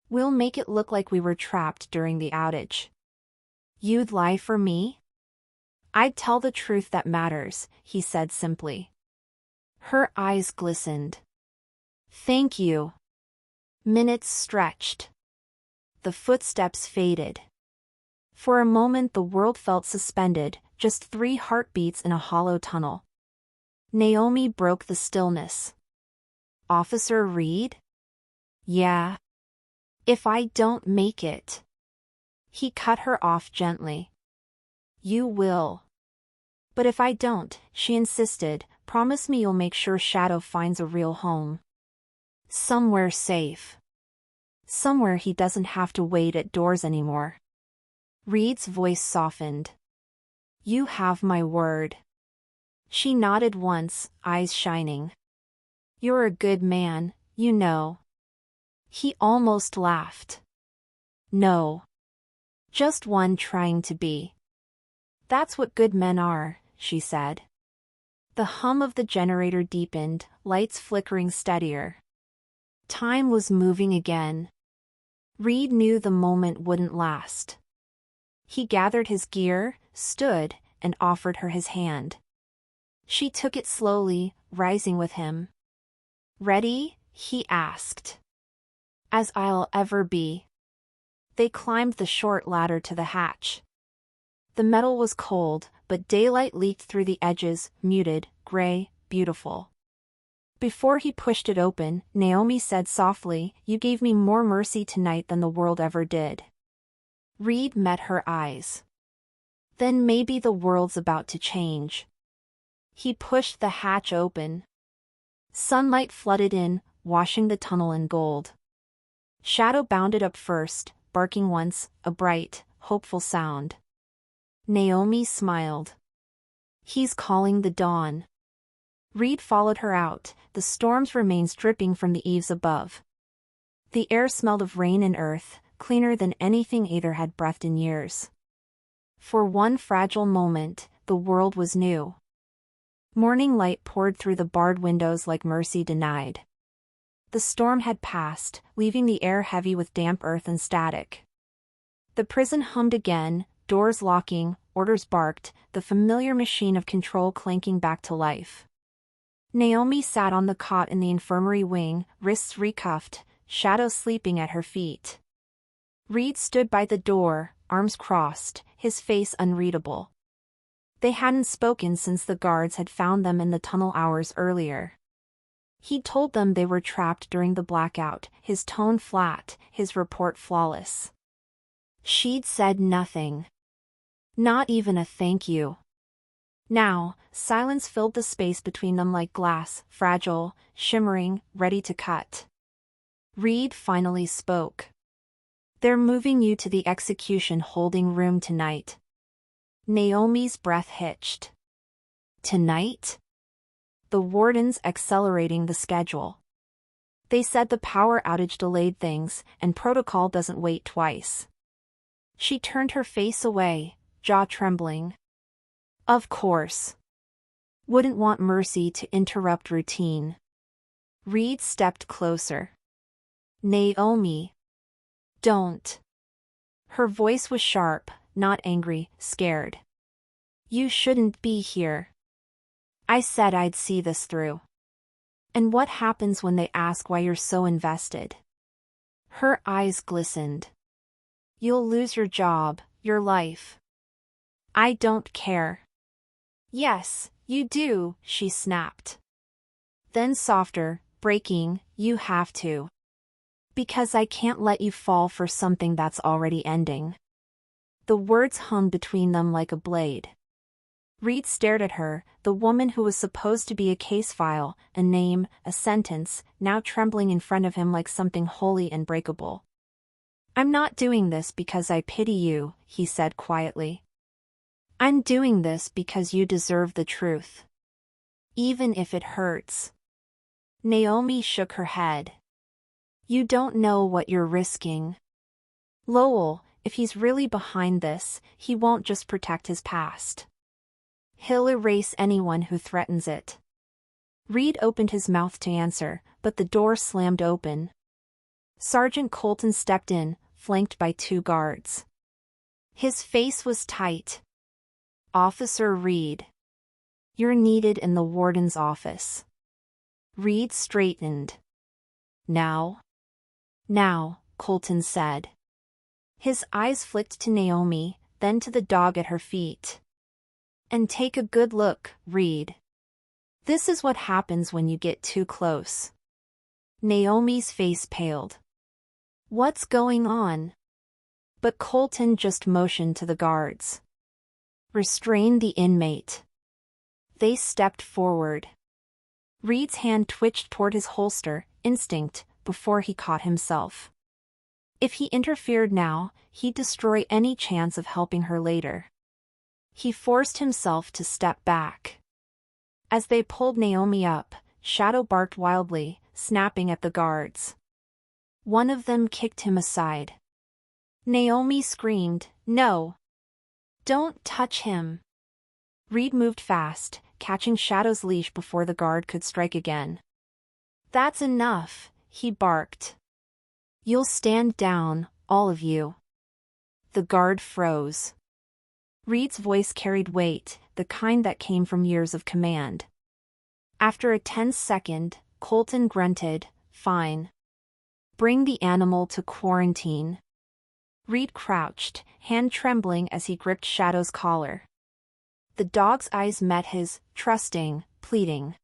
We'll make it look like we were trapped during the outage. You'd lie for me? I'd tell the truth that matters, he said simply. Her eyes glistened. Thank you. Minutes stretched. The footsteps faded. For a moment the world felt suspended, just 3 heartbeats in a hollow tunnel. Naomi broke the stillness. Officer Reed? Yeah. If I don't make it. He cut her off gently. You will. But if I don't, she insisted, promise me you'll make sure Shadow finds a real home. Somewhere safe. Somewhere he doesn't have to wait at doors anymore. Reed's voice softened. You have my word. She nodded once, eyes shining. You're a good man, you know. He almost laughed. No. Just one trying to be. That's what good men are, she said. The hum of the generator deepened, lights flickering steadier. Time was moving again. Reed knew the moment wouldn't last. He gathered his gear, stood, and offered her his hand. She took it slowly, rising with him. "Ready?" he asked. "As I'll ever be." They climbed the short ladder to the hatch. The metal was cold, but daylight leaked through the edges, muted, gray, beautiful. Before he pushed it open, Naomi said softly, "You gave me more mercy tonight than the world ever did." Reed met her eyes. "Then maybe the world's about to change." He pushed the hatch open. Sunlight flooded in, washing the tunnel in gold. Shadow bounded up first, barking once, a bright, hopeful sound. Naomi smiled. "He's calling the dawn." Reed followed her out, the storm's remains dripping from the eaves above. The air smelled of rain and earth, cleaner than anything either had breathed in years. For one fragile moment, the world was new. Morning light poured through the barred windows like mercy denied. The storm had passed, leaving the air heavy with damp earth and static. The prison hummed again, doors locking, orders barked, the familiar machine of control clanking back to life. Naomi sat on the cot in the infirmary wing, wrists recuffed, Shadow sleeping at her feet. Reed stood by the door, arms crossed, his face unreadable. They hadn't spoken since the guards had found them in the tunnel hours earlier. He'd told them they were trapped during the blackout, his tone flat, his report flawless. She'd said nothing. Not even a thank you. Now, silence filled the space between them like glass, fragile, shimmering, ready to cut. Reed finally spoke. "They're moving you to the execution holding room tonight." Naomi's breath hitched. Tonight? The warden's accelerating the schedule. They said the power outage delayed things, and protocol doesn't wait twice. She turned her face away, jaw trembling. Of course. Wouldn't want mercy to interrupt routine. Reed stepped closer. Naomi. Don't. Her voice was sharp, not angry, scared. You shouldn't be here. I said I'd see this through. And what happens when they ask why you're so invested? Her eyes glistened. You'll lose your job, your life. I don't care. Yes, you do, she snapped. Then softer, breaking, you have to. Because I can't let you fall for something that's already ending. The words hung between them like a blade. Reed stared at her, the woman who was supposed to be a case file, a name, a sentence, now trembling in front of him like something holy and breakable. I'm not doing this because I pity you, he said quietly. I'm doing this because you deserve the truth. Even if it hurts. Naomi shook her head. You don't know what you're risking. Lowell, if he's really behind this, he won't just protect his past. He'll erase anyone who threatens it. Reed opened his mouth to answer, but the door slammed open. Sergeant Colton stepped in, flanked by 2 guards. His face was tight. Officer Reed. You're needed in the warden's office. Reed straightened. Now? Now, Colton said. His eyes flicked to Naomi, then to the dog at her feet. And take a good look, Reed. This is what happens when you get too close. Naomi's face paled. What's going on? But Colton just motioned to the guards. Restrain the inmate. They stepped forward. Reed's hand twitched toward his holster, instinct, before he caught himself. If he interfered now, he'd destroy any chance of helping her later. He forced himself to step back. As they pulled Naomi up, Shadow barked wildly, snapping at the guards. One of them kicked him aside. Naomi screamed, No! Don't touch him! Reed moved fast, catching Shadow's leash before the guard could strike again. "That's enough," he barked. "You'll stand down, all of you." The guard froze. Reed's voice carried weight, the kind that came from years of command. After a tense second, Colton grunted, "Fine. Bring the animal to quarantine." Reed crouched, hand trembling as he gripped Shadow's collar. The dog's eyes met his, trusting, pleading.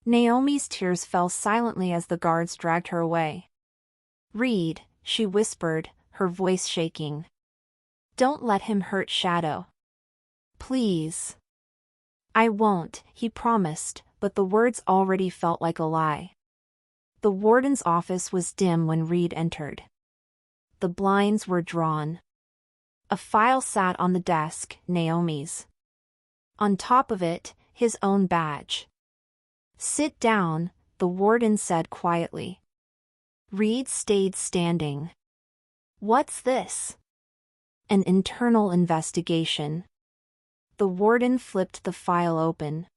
Naomi's tears fell silently as the guards dragged her away. "Reed," she whispered, her voice shaking. "Don't let him hurt Shadow. Please." "I won't," he promised, but the words already felt like a lie. The warden's office was dim when Reed entered. The blinds were drawn. A file sat on the desk, Naomi's. On top of it, his own badge. "Sit down," the warden said quietly. Reed stayed standing. "What's this?" "An internal investigation." The warden flipped the file open.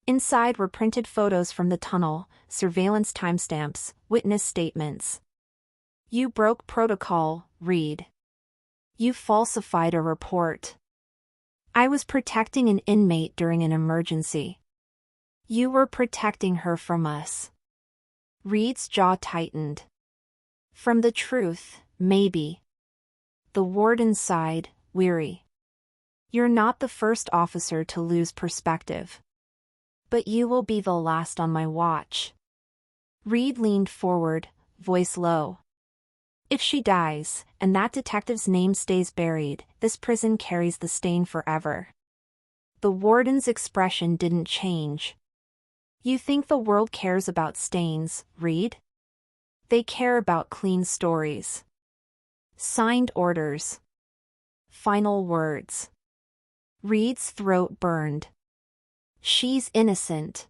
Inside were printed photos from the tunnel, surveillance timestamps, witness statements. "You broke protocol, Reed. You falsified a report." "I was protecting an inmate during an emergency." "You were protecting her from us." Reed's jaw tightened. "From the truth, maybe." The warden sighed, weary. "You're not the first officer to lose perspective. But you will be the last on my watch." Reed leaned forward, voice low. "If she dies, and that detective's name stays buried, this prison carries the stain forever." The warden's expression didn't change. "You think the world cares about stains, Reed? They care about clean stories. Signed orders. Final words." Reed's throat burned. "She's innocent."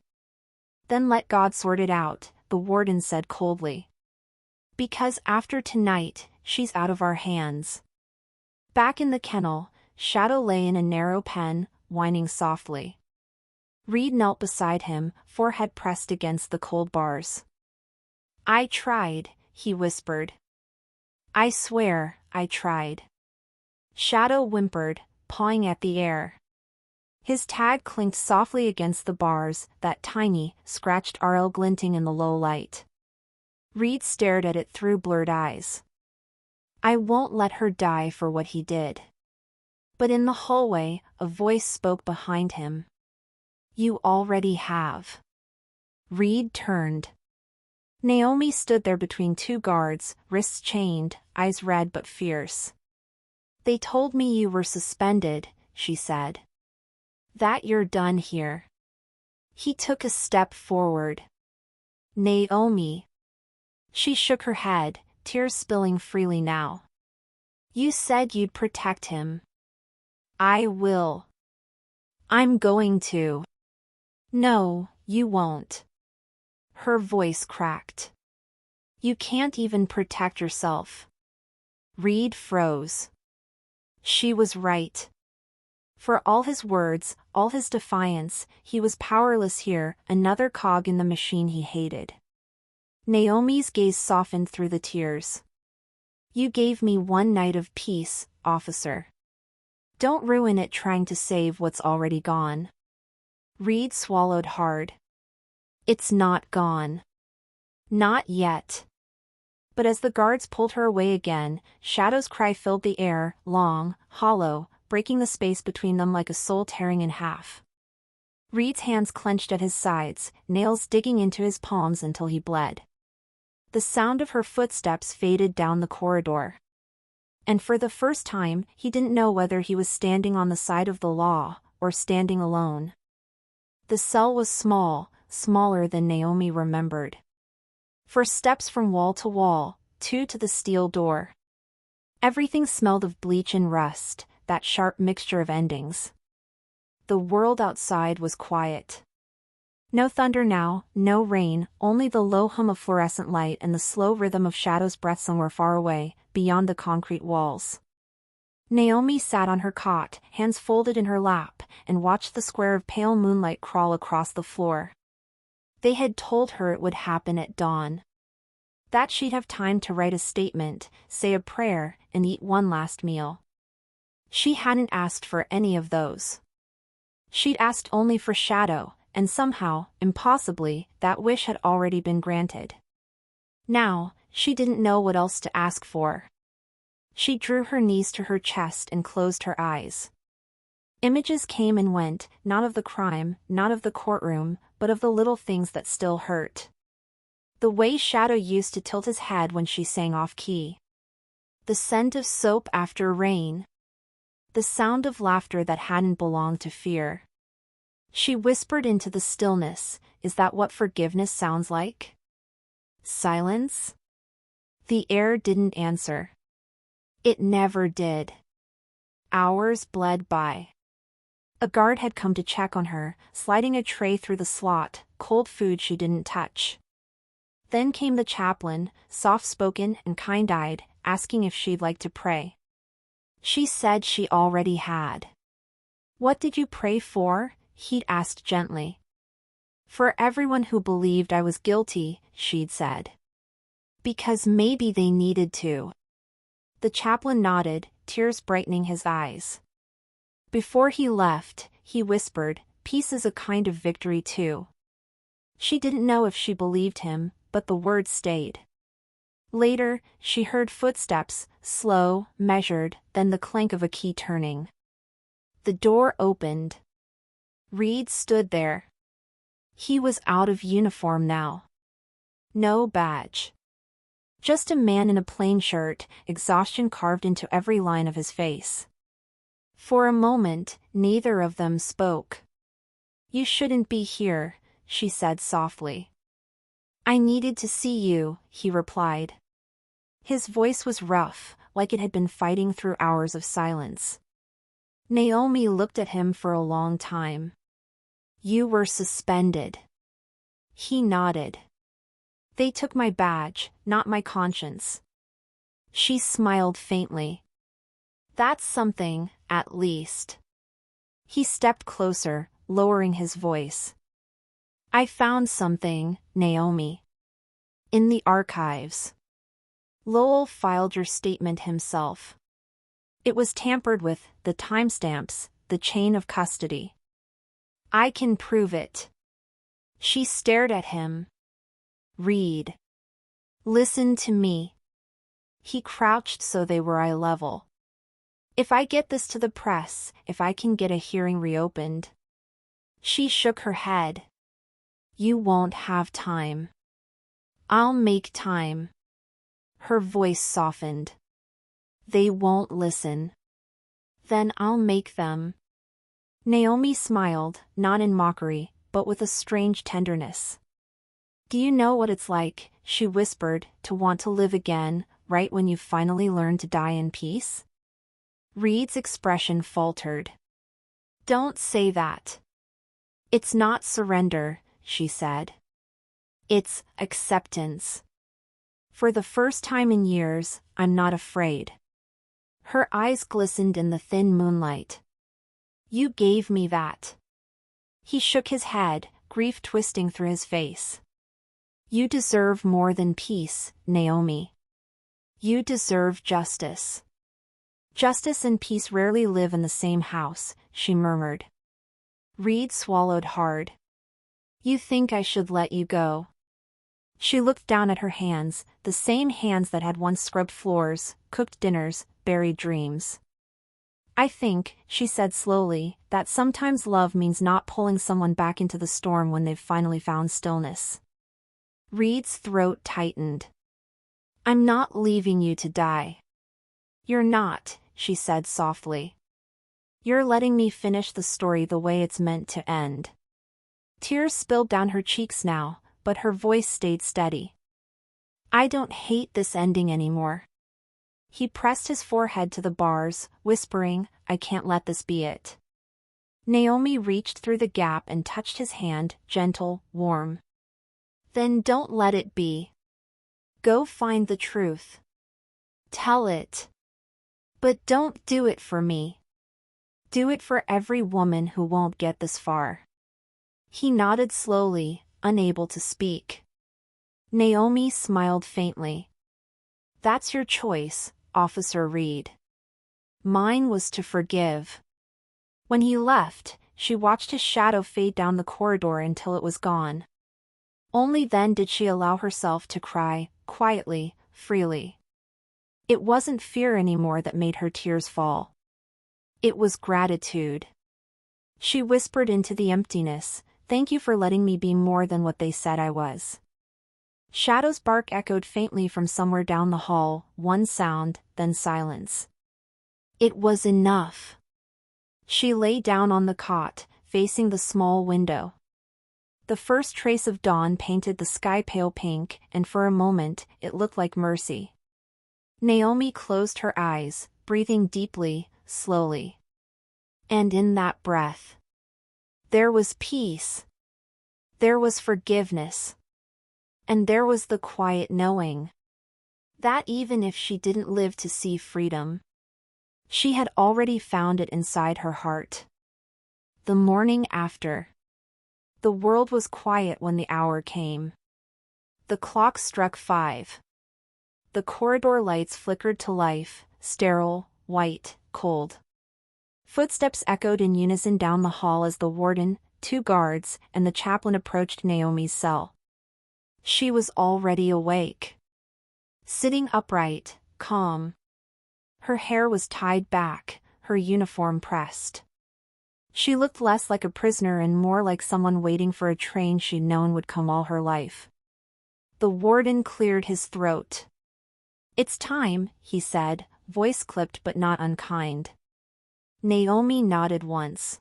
"Then let God sort it out," the warden said coldly. "Because after tonight, she's out of our hands." Back in the kennel, Shadow lay in a narrow pen, whining softly. Reed knelt beside him, forehead pressed against the cold bars. "I tried," he whispered. "I swear, I tried." Shadow whimpered, pawing at the air. His tag clinked softly against the bars, that tiny, scratched RL glinting in the low light. Reed stared at it through blurred eyes. "I won't let her die for what he did." But in the hallway, a voice spoke behind him. "You already have." Reed turned. Naomi stood there between two guards, wrists chained, eyes red but fierce. "They told me you were suspended," she said. "That you're done here." He took a step forward. "Naomi." She shook her head, tears spilling freely now. "You said you'd protect him." "I will." "I'm going to." "No, you won't." Her voice cracked. "You can't even protect yourself." Reed froze. She was right. For all his words, all his defiance, he was powerless here, another cog in the machine he hated. Naomi's gaze softened through the tears. "You gave me one night of peace, officer. Don't ruin it trying to save what's already gone." Reed swallowed hard. "It's not gone." "Not yet." But as the guards pulled her away again, Shadow's cry filled the air, long, hollow, breaking the space between them like a soul tearing in half. Reed's hands clenched at his sides, nails digging into his palms until he bled. The sound of her footsteps faded down the corridor. And for the first time, he didn't know whether he was standing on the side of the law, or standing alone. The cell was small, smaller than Naomi remembered. 4 steps from wall to wall, 2 to the steel door. Everything smelled of bleach and rust, that sharp mixture of endings. The world outside was quiet. No thunder now, no rain, only the low hum of fluorescent light and the slow rhythm of Shadow's breath somewhere far away, beyond the concrete walls. Naomi sat on her cot, hands folded in her lap, and watched the square of pale moonlight crawl across the floor. They had told her it would happen at dawn. That she'd have time to write a statement, say a prayer, and eat one last meal. She hadn't asked for any of those. She'd asked only for shadow, and somehow, impossibly, that wish had already been granted. Now, she didn't know what else to ask for. She drew her knees to her chest and closed her eyes. Images came and went, not of the crime, not of the courtroom, but of the little things that still hurt. The way Shadow used to tilt his head when she sang off-key. The scent of soap after rain. The sound of laughter that hadn't belonged to fear. She whispered into the stillness, "Is that what forgiveness sounds like?" Silence? The air didn't answer. It never did. Hours bled by. A guard had come to check on her, sliding a tray through the slot, cold food she didn't touch. Then came the chaplain, soft-spoken and kind-eyed, asking if she'd like to pray. She said she already had. "What did you pray for?" he'd asked gently. "For everyone who believed I was guilty," she'd said. "Because maybe they needed to." The chaplain nodded, tears brightening his eyes. Before he left, he whispered, "Peace is a kind of victory too." She didn't know if she believed him, but the words stayed. Later, she heard footsteps, slow, measured, then the clank of a key turning. The door opened. Reed stood there. He was out of uniform now. No badge. Just a man in a plain shirt, exhaustion carved into every line of his face. For a moment, neither of them spoke. "You shouldn't be here," she said softly. "I needed to see you," he replied. His voice was rough, like it had been fighting through hours of silence. Naomi looked at him for a long time. "You were suspended." He nodded. "They took my badge, not my conscience." She smiled faintly. "That's something, at least." He stepped closer, lowering his voice. "I found something, Naomi. In the archives. Lowell filed your statement himself. It was tampered with, the timestamps, the chain of custody. I can prove it." She stared at him. "Read. Listen to me." He crouched so they were eye level. "If I get this to the press, if I can get a hearing reopened." She shook her head. "You won't have time." "I'll make time." Her voice softened. "They won't listen." "Then I'll make them." Naomi smiled, not in mockery, but with a strange tenderness. "Do you know what it's like," she whispered, "to want to live again, right when you've finally learned to die in peace?" Reed's expression faltered. "Don't say that." "It's not surrender," she said. "It's acceptance. For the first time in years, I'm not afraid." Her eyes glistened in the thin moonlight. "You gave me that." He shook his head, grief twisting through his face. "You deserve more than peace, Naomi. You deserve justice." "Justice and peace rarely live in the same house," she murmured. Reed swallowed hard. "You think I should let you go?" She looked down at her hands, the same hands that had once scrubbed floors, cooked dinners, buried dreams. "I think," she said slowly, "that sometimes love means not pulling someone back into the storm when they've finally found stillness." Reed's throat tightened. "I'm not leaving you to die." "You're not," she said softly. "You're letting me finish the story the way it's meant to end." Tears spilled down her cheeks now, but her voice stayed steady. "I don't hate this ending anymore." He pressed his forehead to the bars, whispering, "I can't let this be it." Naomi reached through the gap and touched his hand, gentle, warm. "Then don't let it be. Go find the truth. Tell it. But don't do it for me. Do it for every woman who won't get this far. He nodded slowly, unable to speak. Naomi smiled faintly. That's your choice, Officer Reed. Mine was to forgive. When he left, she watched his shadow fade down the corridor until it was gone. Only then did she allow herself to cry, quietly, freely. It wasn't fear anymore that made her tears fall. It was gratitude. She whispered into the emptiness, "Thank you for letting me be more than what they said I was." Shadow's bark echoed faintly from somewhere down the hall, one sound, then silence. It was enough. She lay down on the cot, facing the small window. The first trace of dawn painted the sky pale pink, and for a moment, it looked like mercy. Naomi closed her eyes, breathing deeply, slowly. And in that breath, there was peace. There was forgiveness. And there was the quiet knowing that even if she didn't live to see freedom, she had already found it inside her heart. The morning after. The world was quiet when the hour came. The clock struck 5. The corridor lights flickered to life, sterile, white, cold. Footsteps echoed in unison down the hall as the warden, 2 guards, and the chaplain approached Naomi's cell. She was already awake. Sitting upright, calm. Her hair was tied back, her uniform pressed. She looked less like a prisoner and more like someone waiting for a train she'd known would come all her life. The warden cleared his throat. "It's time," he said, voice clipped but not unkind. Naomi nodded once.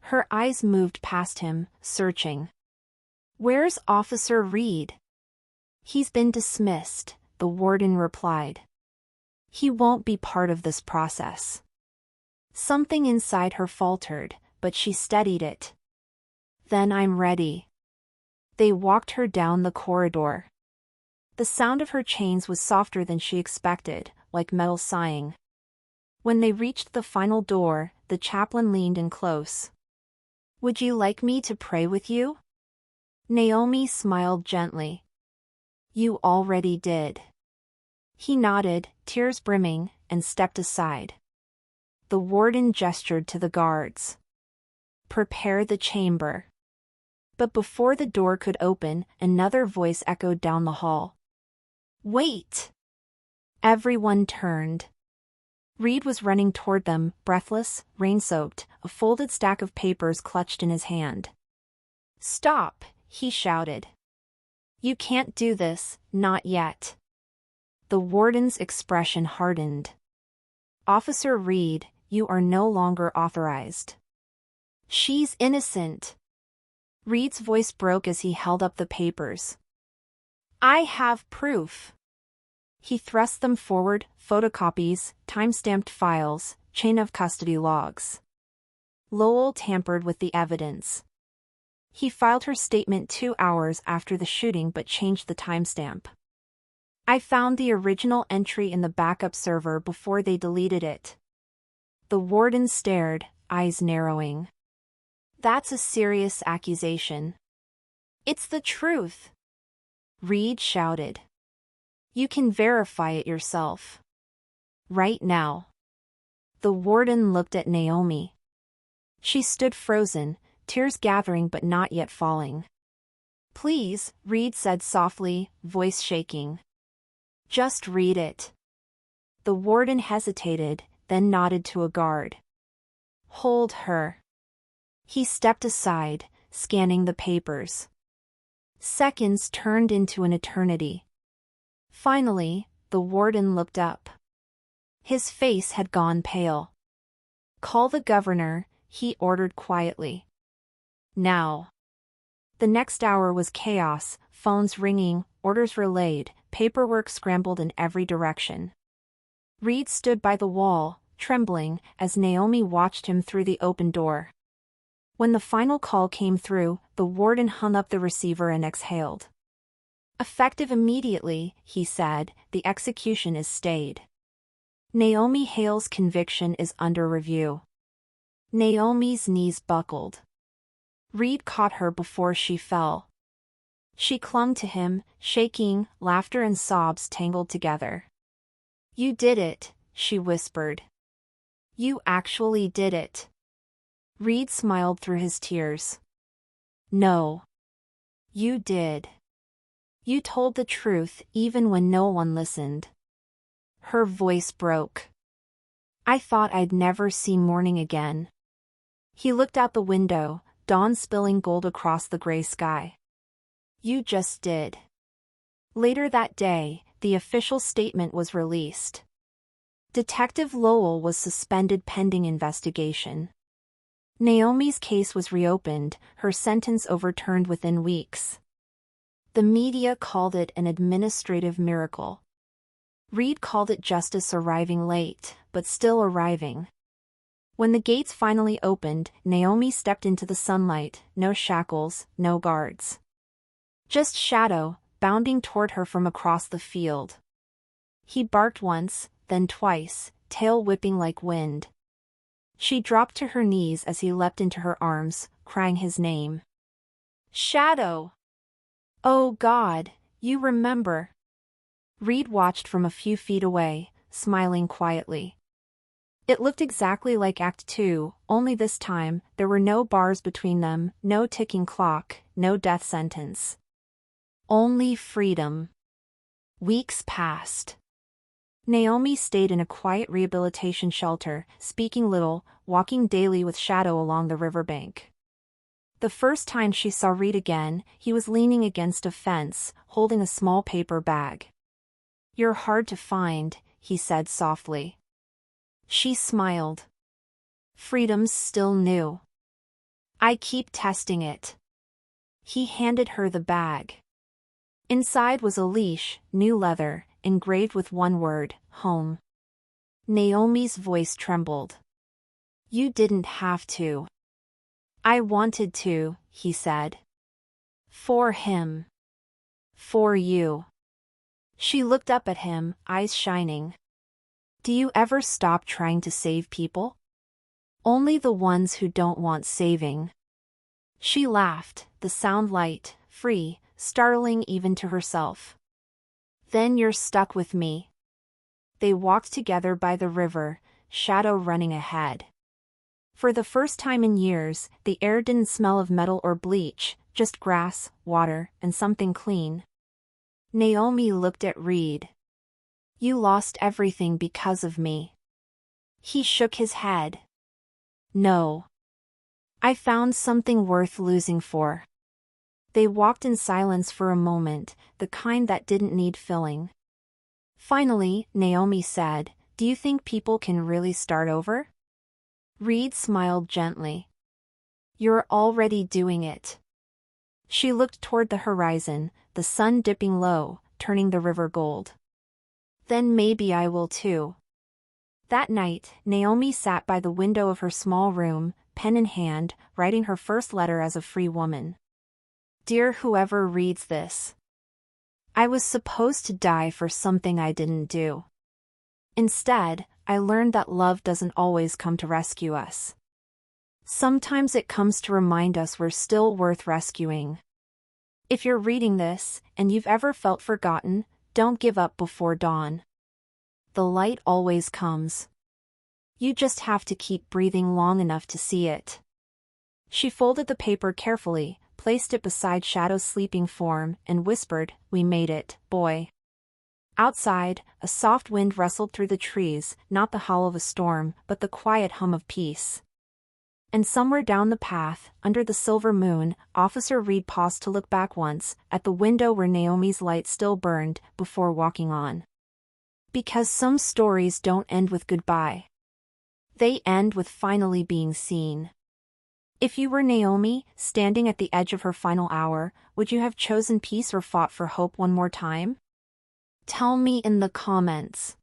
Her eyes moved past him, searching. "Where's Officer Reed?" "He's been dismissed," the warden replied. "He won't be part of this process." Something inside her faltered, but she steadied it. "Then I'm ready." They walked her down the corridor. The sound of her chains was softer than she expected, like metal sighing. When they reached the final door, the chaplain leaned in close. "Would you like me to pray with you?" Naomi smiled gently. "You already did." He nodded, tears brimming, and stepped aside. The warden gestured to the guards. "Prepare the chamber." But before the door could open, another voice echoed down the hall. "Wait!" Everyone turned. Reed was running toward them, breathless, rain-soaked, a folded stack of papers clutched in his hand. "Stop!" he shouted. "You can't do this, not yet." The warden's expression hardened. "Officer Reed, you are no longer authorized." "She's innocent." Reed's voice broke as he held up the papers. "I have proof." He thrust them forward, photocopies, time-stamped files, chain of custody logs. Lowell tampered with the evidence. He filed her statement 2 hours after the shooting but changed the timestamp. "I found the original entry in the backup server before they deleted it." The warden stared, eyes narrowing. "That's a serious accusation." "It's the truth," Reed shouted. "You can verify it yourself. Right now." The warden looked at Naomi. She stood frozen, tears gathering but not yet falling. "Please," Reed said softly, voice shaking. "Just read it." The warden hesitated, then nodded to a guard. "Hold her." He stepped aside, scanning the papers. Seconds turned into an eternity. Finally, the warden looked up. His face had gone pale. "Call the governor," he ordered quietly. "Now." The next hour was chaos, phones ringing, orders relayed, paperwork scrambled in every direction. Reed stood by the wall, trembling, as Naomi watched him through the open door. When the final call came through, the warden hung up the receiver and exhaled. "Effective immediately," he said, "the execution is stayed." Naomi Hale's conviction is under review. Naomi's knees buckled. Reed caught her before she fell. She clung to him, shaking, laughter and sobs tangled together. "You did it," she whispered. "You actually did it." Reed smiled through his tears. "No. You did. You told the truth even when no one listened." Her voice broke. "I thought I'd never see morning again." He looked out the window, dawn spilling gold across the gray sky. "You just did." Later that day, the official statement was released. Detective Lowell was suspended pending investigation. Naomi's case was reopened, her sentence overturned within weeks. The media called it an administrative miracle. Reed called it justice arriving late, but still arriving. When the gates finally opened, Naomi stepped into the sunlight, no shackles, no guards. Just Shadow, bounding toward her from across the field. He barked once, then twice, tail whipping like wind. She dropped to her knees as he leapt into her arms, crying his name. "Shadow! Oh God, you remember." Reed watched from a few feet away, smiling quietly. It looked exactly like Act 2, only this time, there were no bars between them, no ticking clock, no death sentence. Only freedom. Weeks passed. Naomi stayed in a quiet rehabilitation shelter, speaking little, walking daily with Shadow along the riverbank. The first time she saw Reed again, he was leaning against a fence, holding a small paper bag. "You're hard to find," he said softly. She smiled. "Freedom's still new. I keep testing it." He handed her the bag. Inside was a leash, new leather, engraved with one word, home. Naomi's voice trembled. "You didn't have to." "I wanted to," he said. "For him. For you." She looked up at him, eyes shining. "Do you ever stop trying to save people?" "Only the ones who don't want saving." She laughed, the sound light, free, startling even to herself. "Then you're stuck with me." They walked together by the river, Shadow running ahead. For the first time in years, the air didn't smell of metal or bleach, just grass, water, and something clean. Naomi looked at Reed. "You lost everything because of me." He shook his head. "No. I found something worth losing for." They walked in silence for a moment, the kind that didn't need filling. Finally, Naomi said, "Do you think people can really start over?" Reed smiled gently. "You're already doing it." She looked toward the horizon, the sun dipping low, turning the river gold. "Then maybe I will too." That night, Naomi sat by the window of her small room, pen in hand, writing her first letter as a free woman. "Dear whoever reads this. I was supposed to die for something I didn't do. Instead, I learned that love doesn't always come to rescue us. Sometimes it comes to remind us we're still worth rescuing. If you're reading this, and you've ever felt forgotten, don't give up before dawn. The light always comes. You just have to keep breathing long enough to see it." She folded the paper carefully, placed it beside Shadow's sleeping form, and whispered, "We made it, boy." Outside, a soft wind rustled through the trees, not the howl of a storm, but the quiet hum of peace. And somewhere down the path, under the silver moon, Officer Reed paused to look back once, at the window where Naomi's light still burned, before walking on. Because some stories don't end with goodbye. They end with finally being seen. If you were Naomi, standing at the edge of her final hour, would you have chosen peace or fought for hope one more time? Tell me in the comments.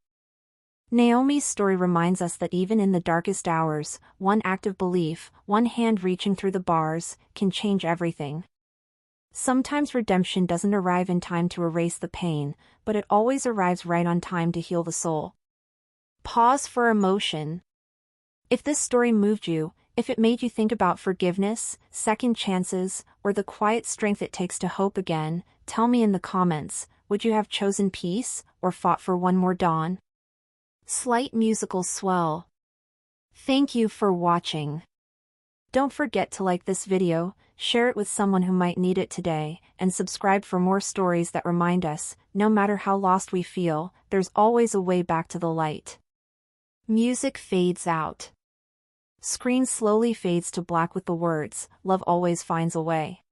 Naomi's story reminds us that even in the darkest hours, one act of belief, one hand reaching through the bars, can change everything. Sometimes redemption doesn't arrive in time to erase the pain, but it always arrives right on time to heal the soul. Pause for emotion. If this story moved you, if it made you think about forgiveness, second chances, or the quiet strength it takes to hope again, tell me in the comments, would you have chosen peace, or fought for one more dawn? Slight musical swell. Thank you for watching. Don't forget to like this video, share it with someone who might need it today, and subscribe for more stories that remind us, no matter how lost we feel, there's always a way back to the light. Music fades out. Screen slowly fades to black with the words, "Love always finds a way."